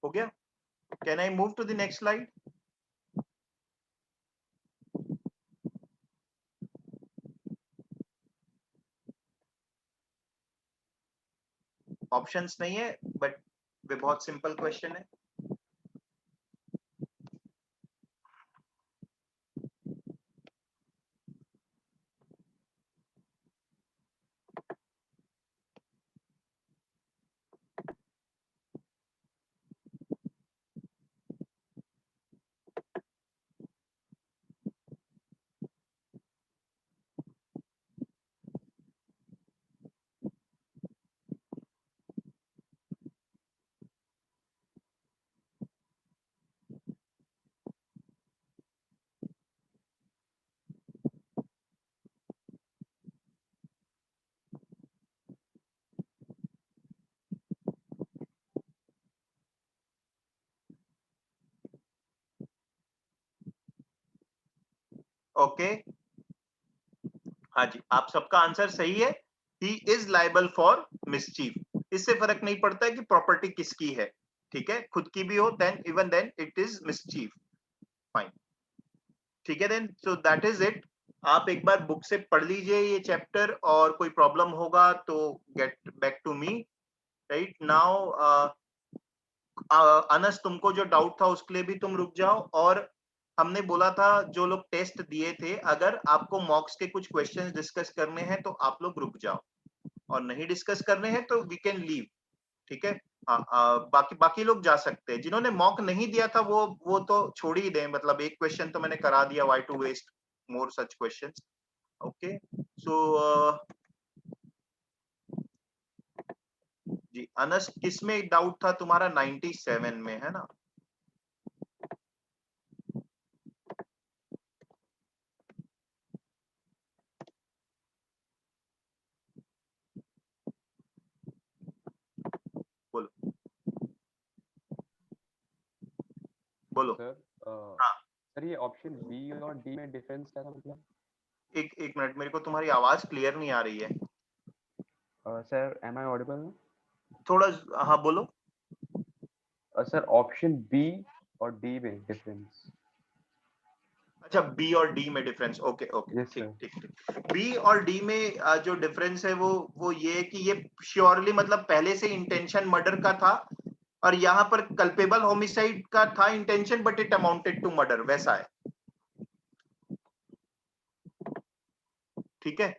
हो गया, can I move to the next slide. Options नहीं है, बट वे बहुत सिंपल क्वेश्चन है। ओके, हाँ जी, आप सबका आंसर सही है। He is liable for mischief. इससे फर्क नहीं पड़ता है कि प्रॉपर्टी किसकी है, ठीक है, खुद की भी हो then even then it is mischief. Fine, ठीक है then, so that is it. आप एक बार बुक से पढ़ लीजिए ये चैप्टर, और कोई प्रॉब्लम होगा तो get back to me right now. अनस, तुमको जो डाउट था उसके लिए भी तुम रुक जाओ। और हमने बोला था जो लोग टेस्ट दिए थे, अगर आपको मॉक्स के कुछ क्वेश्चंस डिस्कस करने हैं तो आप लोग रुक जाओ, और नहीं डिस्कस करने हैं तो वी कैन लीव, ठीक है। बाकी बाकी लोग जा सकते हैं। जिन्होंने मॉक नहीं दिया था वो तो छोड़ ही दें, मतलब एक क्वेश्चन तो मैंने करा दिया, why to waste more such questions. Okay, so जी अनस, किस में डाउट था तुम्हारा? 97 में है ना? बोलो बोलो। सर हाँ, सर ये ऑप्शन बी और डी में डिफरेंस क्या था मतलब? एक मिनट, मेरे को तुम्हारी आवाज क्लियर नहीं आ रही है। Sir am I audible? थोड़ा, हाँ बोलो। सर ऑप्शन बी और डी में डिफरेंस। अच्छा, बी और डी में डिफरेंस, ओके ओके, यस ठीक सर। ठीक ठीक। बी और डी में जो डिफरेंस है वो ये है कि ये श्योरली मतलब पहले से इंटेंशन मर्डर का था, और यहाँ पर कल्पेबल होमिसाइड का था intention, but it amounted to murder, वैसा है, ठीक है।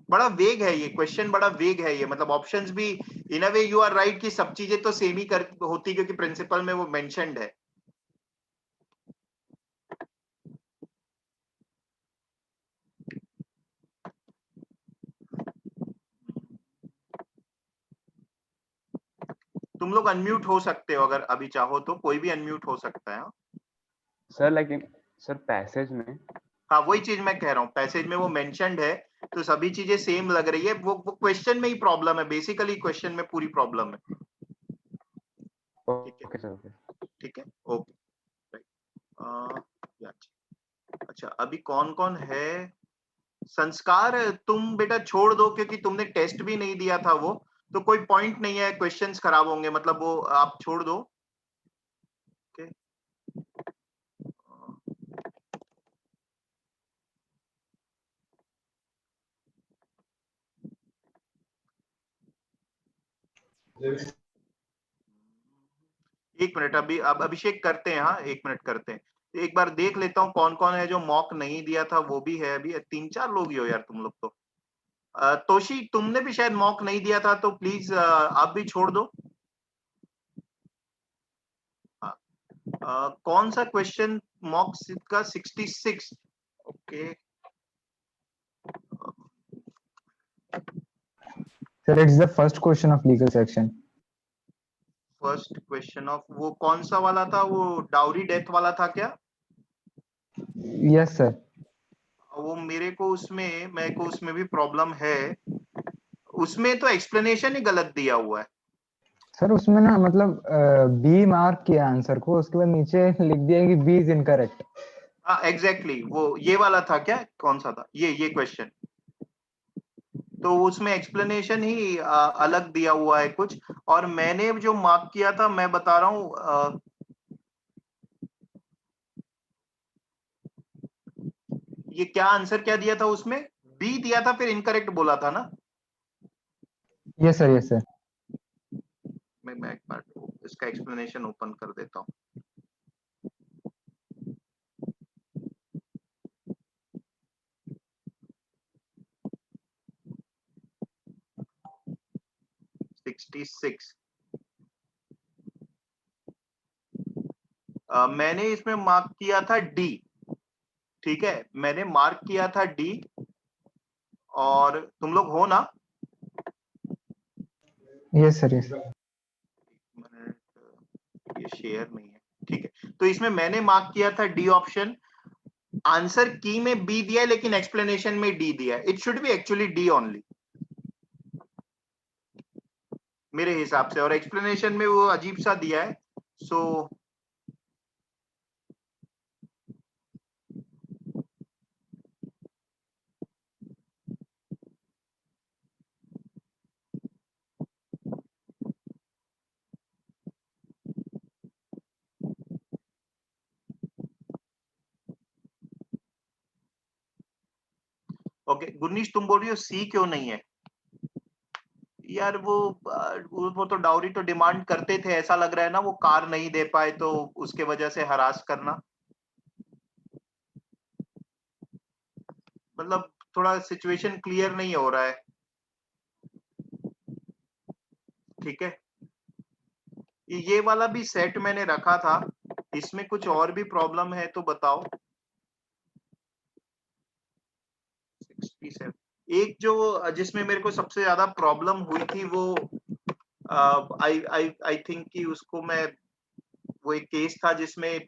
बड़ा वेग है ये क्वेश्चन, बड़ा वेग है ये, मतलब ऑप्शंस भी इन अ वे यू आर राइट कि सब चीजें तो सेम ही कर होती, क्योंकि प्रिंसिपल में वो मेंशन्ड है। तुम लोग अनम्यूट हो सकते हो, अगर अभी चाहो तो कोई भी अनम्यूट हो सकता है। हाँ? सर लाइक सर पैसेज में। हाँ, वही चीज मैं कह रहा हूँ, पैसेज में वो मेंशन्ड है, तो सभी चीजें सेम लग रही है। वो क्वेश्चन में ही प्रॉब्लम है, बेसिकली क्वेश्चन में पूरी प्रॉब्लम है, ठीक है ओके सर ओके। ठीक है, ओके राइट। अच्छा, अभी कौन कौन है? संस्कार, तुम बेटा छोड़ दो, क्योंकि तुमने टेस्ट भी नहीं दिया था वो, तो कोई पॉइंट नहीं है, क्वेश्चंस खराब होंगे, मतलब वो आप छोड़ दो, ओके। एक मिनट, अभी अब अभिषेक करते हैं, हाँ एक मिनट करते हैं, एक बार देख लेता हूँ कौन कौन है जो मॉक नहीं दिया था, वो भी है अभी, 3-4 लोग ही हो यार तुम लोग तो। तोशी, तुमने भी शायद मॉक नहीं दिया था, तो प्लीज आप भी छोड़ दो। कौन सा क्वेश्चन मॉक का? 66, okay. Sir, it's the first question of legal section. First question of वो कौन सा वाला था? वो डाउरी डेथ वाला था क्या? Yes, sir. वो मेरे को उसमें भी प्रॉब्लम है, उसमें तो एक्सप्लेनेशन ही गलत दिया हुआ है। सर उसमें ना मतलब बी मार्क किया आंसर को, उसके बाद नीचे लिख दिया कि बी इज इनकरेक्ट। हाँ एग्जैक्टली, वो ये वाला था क्या? कौन सा था ये क्वेश्चन? तो उसमें एक्सप्लेनेशन ही अलग दिया हुआ है कुछ, और मैंने जो मार्क किया था मैं बता रहा हूँ, ये क्या आंसर क्या दिया था उसमें? बी दिया था, फिर इनकरेक्ट बोला था ना। Yes sir, yes sir. मैं एक बार इसका एक्सप्लेनेशन ओपन कर देता हूँ। मैंने इसमें मार्क किया था डी, ठीक है, मैंने मार्क किया था डी, और तुम लोग हो ना? Yes sir, yes. ये शेयर नहीं है, ठीक है, तो इसमें मैंने मार्क किया था डी ऑप्शन। आंसर की में बी दिया है, लेकिन एक्सप्लेनेशन में डी दिया है। It should be actually D only मेरे हिसाब से, और एक्सप्लेनेशन में वो अजीब सा दिया है। सो ओके गुरनीश तुम बोल रही हो सी क्यों नहीं है? यार वो तो डाउरी तो डिमांड करते थे, ऐसा लग रहा है ना वो कार नहीं दे पाए तो उसके वजह से हरास करना, मतलब थोड़ा सिचुएशन क्लियर नहीं हो रहा है। ठीक है, ये वाला भी सेट मैंने रखा था, इसमें कुछ और भी प्रॉब्लम है तो बताओ। 67 एक जो जिसमें मेरे को सबसे ज्यादा प्रॉब्लम हुई थी वो आई आई आई थिंक कि उसको मैं, वो एक केस था जिसमें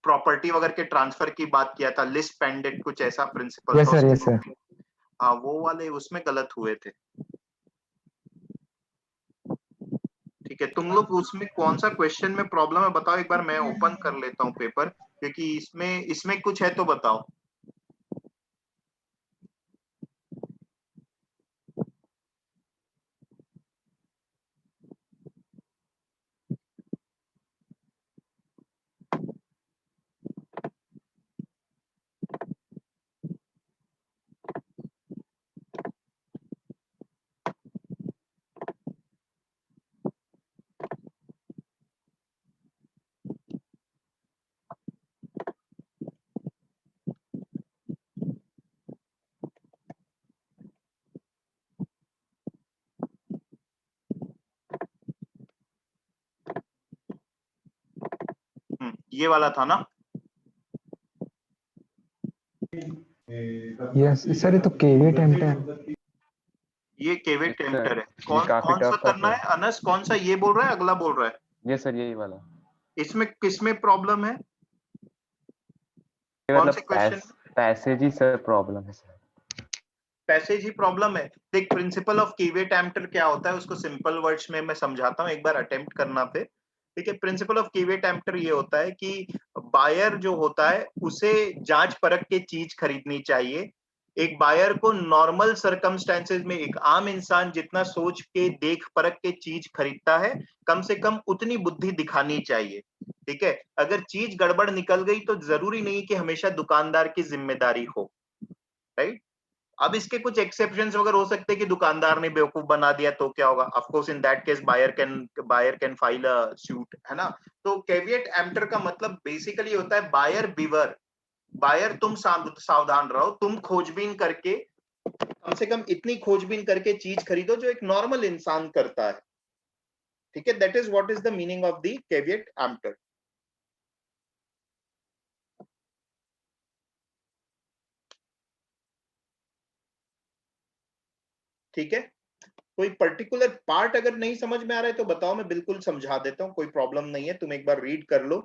प्रॉपर्टी वगैरह के ट्रांसफर की बात किया था, लिस्ट पेंडेंट कुछ ऐसा प्रिंसिपल यस था सर, उसमें। Yes sir. हाँ वो वाले उसमें गलत हुए थे। ठीक है, तुम लोग उसमें कौन सा क्वेश्चन में प्रॉब्लम है बताओ एक बार, मैं ओपन कर लेता हूँ पेपर, क्योंकि इसमें इसमें कुछ है तो बताओ। ये वाला था ना? यस सर, ये तो केवी टेम्प्ट है। ये केवे यस टेम्पटर सर, है। ये कौन काफी कौन सा टफ था करना सर। है अनस, कौन सा ये बोल रहा है अगला बोल रहा है? यस सर, यही वाला। इसमें किसमें प्रॉब्लम है, ये कौन मतलब से क्वेश्चन? पैसेज ही सर प्रॉब्लम है सर। पैसेज ही प्रॉब्लम है। देख प्रिंसिपल ऑफ कीवेट एम्प्टर क्या होता है उसको सिंपल वर्ड्स में मैं समझाता हूँ, एक बार अटेम्प्ट करना पे। ठीक है, प्रिंसिपल ऑफ कीवेट एम्प्टर ये होता है कि बायर जो होता है उसे जांच परख के चीज खरीदनी चाहिए। एक बायर को नॉर्मल सर्कमस्टेंसेज में एक आम इंसान जितना सोच के देख परख के चीज खरीदता है, कम से कम उतनी बुद्धि दिखानी चाहिए। ठीक है, अगर चीज गड़बड़ निकल गई तो जरूरी नहीं कि हमेशा दुकानदार की जिम्मेदारी हो। राइट, अब इसके कुछ एक्सेप्शंस वगैरह हो सकते हैं कि दुकानदार ने बेवकूफ बना दिया तो क्या होगा, of course in that case buyer can file a suit, है ना। तो कैविएट एम्प्टर का मतलब बेसिकली होता है बायर बिवर, बायर तुम सावधान रहो, तुम खोजबीन करके कम से कम इतनी खोजबीन करके चीज खरीदो जो एक नॉर्मल इंसान करता है। ठीक है, that is what is the meaning of the caveat emptor. ठीक है, कोई पर्टिकुलर पार्ट अगर नहीं समझ में आ रहा है तो बताओ, मैं बिल्कुल समझा देता हूँ, कोई प्रॉब्लम नहीं है, तुम एक बार रीड कर लो।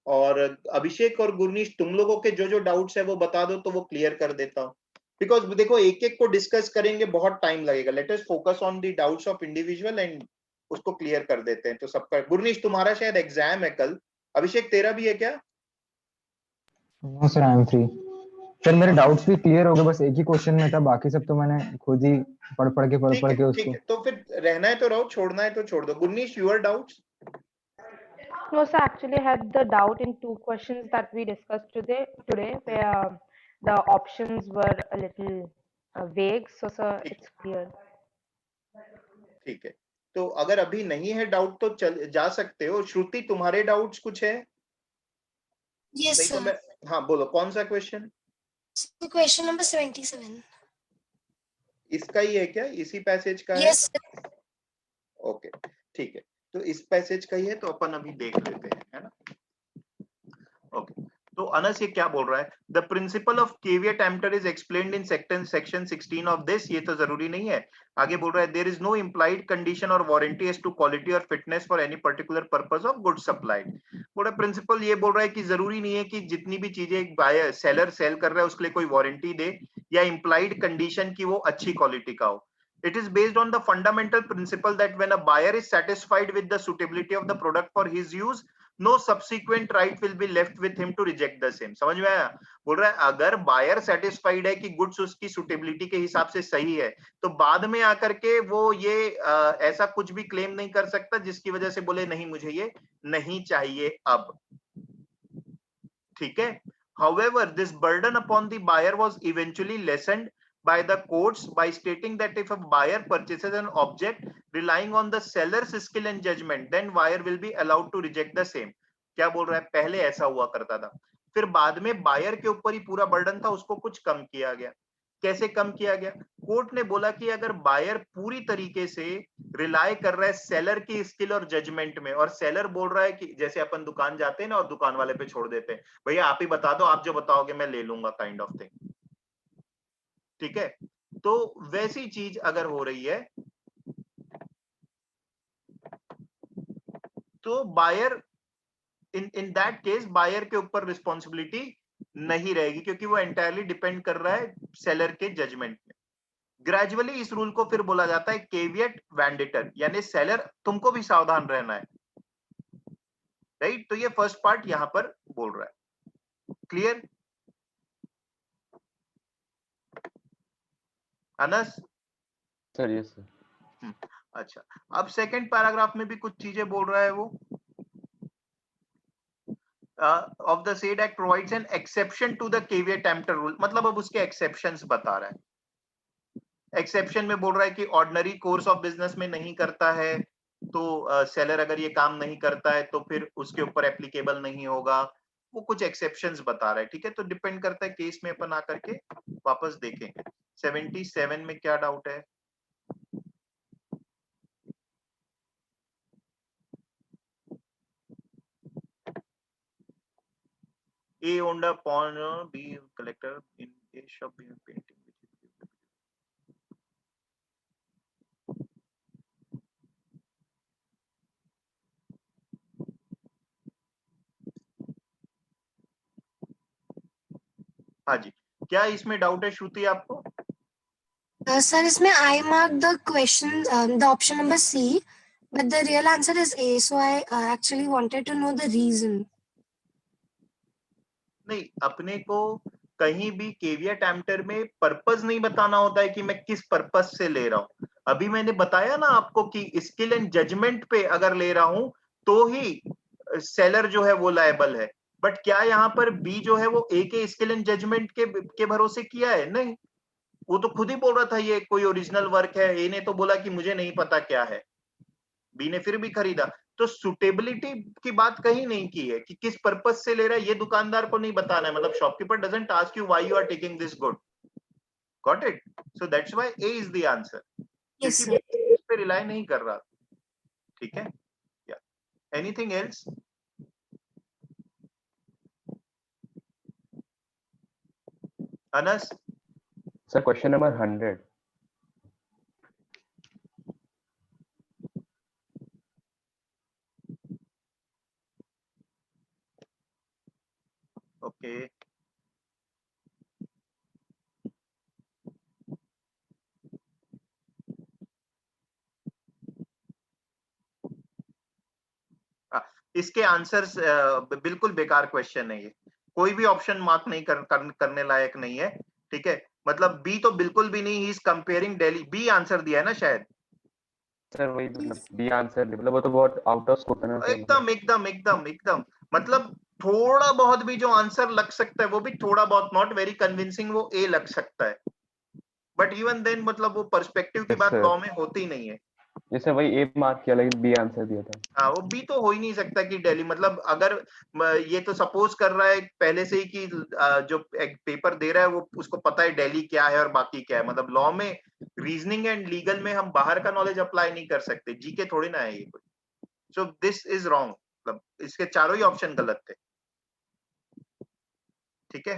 और अभिषेक और गुरनीश तुम लोगों के जो जो डाउट्स है वो बता दो तो वो क्लियर कर देता हूँ। बिकॉज देखो एक एक को डिस्कस करेंगे बहुत टाइम लगेगा, let us focus on the doubts of individual and उसको क्लियर कर देते हैं। तो सबका, गुरनीश तुम्हारा शायद एग्जाम है कल, अभिषेक तेरा भी है क्या? No sir, I am free. Sir मेरे डाउट्स भी क्लियर हो गए, बस एक ही क्वेश्चन में था, बाकी सब तो मैंने खुद ही पढ़ ठीक पढ़ के है, उसको। तो फिर रहना है तो रहो, छोड़ना है तो छोड़ दो। Gurnish your doubts? No, sir, actually I had the doubt in two questions that we discussed today where the options were a little vague. So, sir, ठीक it's clear. ठीक है, तो अगर अभी नहीं है डाउट तो चल जा सकते हो। श्रुति तुम्हारे डाउट्स कुछ है? Yes, नहीं तो sir. मैं, हाँ बोलो कौन सा क्वेश्चन? So question number 77. इसका ही है क्या, इसी पैसेज का है? Yes, sir. ओके ठीक है, तो इस पैसेज का ही है तो अपन अभी देख लेते हैं, है ना। ओके, तो अनस ये क्या बोल रहा है, the principle of caveat emptor is explained in section 16 of this, ये तो जरूरी नहीं है। आगे बोल रहा है there is no implied condition और वारंटी एज टू क्वालिटी और fitness for any particular purpose of good supplied. बोल रहा प्रिंसिपल ये बोल रहा है कि जरूरी नहीं है कि जितनी भी चीजें एक बायर सेलर सेल कर रहा है उसके लिए कोई वारंटी दे या इम्प्लाइड कंडीशन की वो अच्छी क्वालिटी का हो। It is based on the fundamental principle that when a buyer is satisfied with the suitability of the product for his use, no subsequent right will be left with him to reject the same। समझ में आया? बोल रहा है अगर buyer satisfied है कि goods उसकी सुटेबिलिटी के हिसाब से सही है तो बाद में आकर के वो ये ऐसा कुछ भी क्लेम नहीं कर सकता जिसकी वजह से बोले नहीं मुझे ये नहीं चाहिए अब। ठीक है, however this burden upon the buyer was eventually lessened by the courts by stating that if a buyer purchases an object relying on the seller's skill and judgment, then buyer will be allowed to reject the same. क्या बोल रहा है, पहले ऐसा हुआ करता था, फिर बाद में बायर के ऊपर ही पूरा बर्डन था, उसको कुछ कम किया गया. कैसे कम किया गया? कोर्ट ने बोला कि अगर बायर पूरी तरीके से रिलाय कर रहा है सेलर की स्किल और जजमेंट में, और सेलर बोल रहा है कि जैसे अपन दुकान जाते हैं ना और दुकान वाले पे छोड़ देते हैं, भैया आप ही बता दो, आप जो बताओगे मैं ले लूंगा, काइंड ऑफ थिंग. ठीक है, तो वैसी चीज अगर हो रही है तो buyer in that case buyer के ऊपर रिस्पॉन्सिबिलिटी नहीं रहेगी, क्योंकि वो एंटायरली डिपेंड कर रहा है सेलर के जजमेंट में. ग्रेजुअली इस रूल को फिर बोला जाता है केवियट वैंडेटर, यानी सेलर तुमको भी सावधान रहना है. राइट, तो ये फर्स्ट पार्ट यहां पर बोल रहा है. Clear Anas? Sir yes sir. अच्छा, अब सेकंड पैराग्राफ में भी कुछ चीजें बोल रहा है वो. of the said act provides an exception to the caveat emptor rule, मतलब अब उसके exceptions बता रहा है. एक्सेप्शन में बोल रहा है कि ऑर्डिनरी कोर्स ऑफ बिजनेस में नहीं करता है तो सेलर अगर ये काम नहीं करता है तो फिर उसके ऊपर एप्लीकेबल नहीं होगा. वो कुछ एक्सेप्शंस बता रहा है. ठीक है, तो डिपेंड करता है केस में अपन आकर के वापस देखेंगे. 77 में क्या डाउट है? A owned a pawn, B collector in a shop being painting. हाँ जी, क्या इसमें डाउट है श्रुति आपको? Sir, इसमें I marked the question, the option number C, but the real answer is A. So I actually wanted to know the reason. नहीं, अपने को कहीं भी केवियट एम्प्टर में पर्पस नहीं बताना होता है कि मैं किस पर्पस से ले रहा हूं. अभी मैंने बताया ना आपको कि स्किल एंड जजमेंट पे अगर ले रहा हूं तो ही सेलर जो है वो लायबल है. बट क्या यहाँ पर बी जो है वो ए के स्किल एंड जजमेंट के भरोसे किया है? नहीं, वो तो खुद ही बोल रहा था ये कोई ओरिजिनल वर्क है. ए ने तो बोला कि मुझे नहीं पता क्या है, बी ने फिर भी खरीदा. तो सुटेबिलिटी की बात कहीं नहीं की है कि किस पर्पस से ले रहा है, ये दुकानदार को नहीं बताना है. मतलब shopkeeper doesn't ask you why you are taking this good. Got it? So that's why A is the answer, Yes, क्योंकि sir. वो इस पे रिलाई नहीं कर रहा. ठीक है, या anything else? Anas? Sir question number 100. Okay, इसके आंसर्स बिल्कुल बेकार क्वेश्चन है. ये कोई भी ऑप्शन मार्क नहीं करने लायक नहीं है. ठीक है, मतलब बी तो बिल्कुल भी नहीं. He is comparing Delhi. B answer दिया है ना शायद? सर वही मतलब बी आंसर, मतलब वो तो बहुत आउट ऑफ स्कोप है ना. एकदम एकदम एकदम एकदम, मतलब थोड़ा बहुत भी जो आंसर लग सकता है वो भी थोड़ा बहुत, नॉट वेरी कन्विंसिंग, वो ए लग सकता है. बट इवन देन मतलब वो पर्सपेक्टिव की Yes, बात sir. लॉ में होती नहीं है. जैसे वही ए मार्क किया लेकिन बी आंसर दिया था. हाँ, वो बी तो हो ही नहीं सकता कि दिल्ली, मतलब अगर ये तो सपोज कर रहा है पहले से ही कि जो एक पेपर दे रहा है वो उसको पता है दिल्ली क्या है और बाकी क्या है. मतलब लॉ में रीजनिंग एंड लीगल में हम बाहर का नॉलेज अप्लाई नहीं कर सकते. जी के थोड़ी ना है ये कोई. सो दिस इज रॉन्ग, मतलब इसके चारों ही ऑप्शन गलत थे. ठीक है,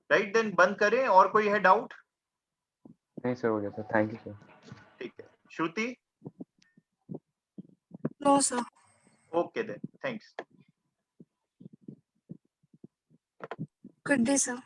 राइट, देन बंद करें. और कोई है डाउट? नहीं सर, हो गया सर. Thank you sir. ठीक है, Shruti? No, sir. Okay then, thanks. Good day, sir.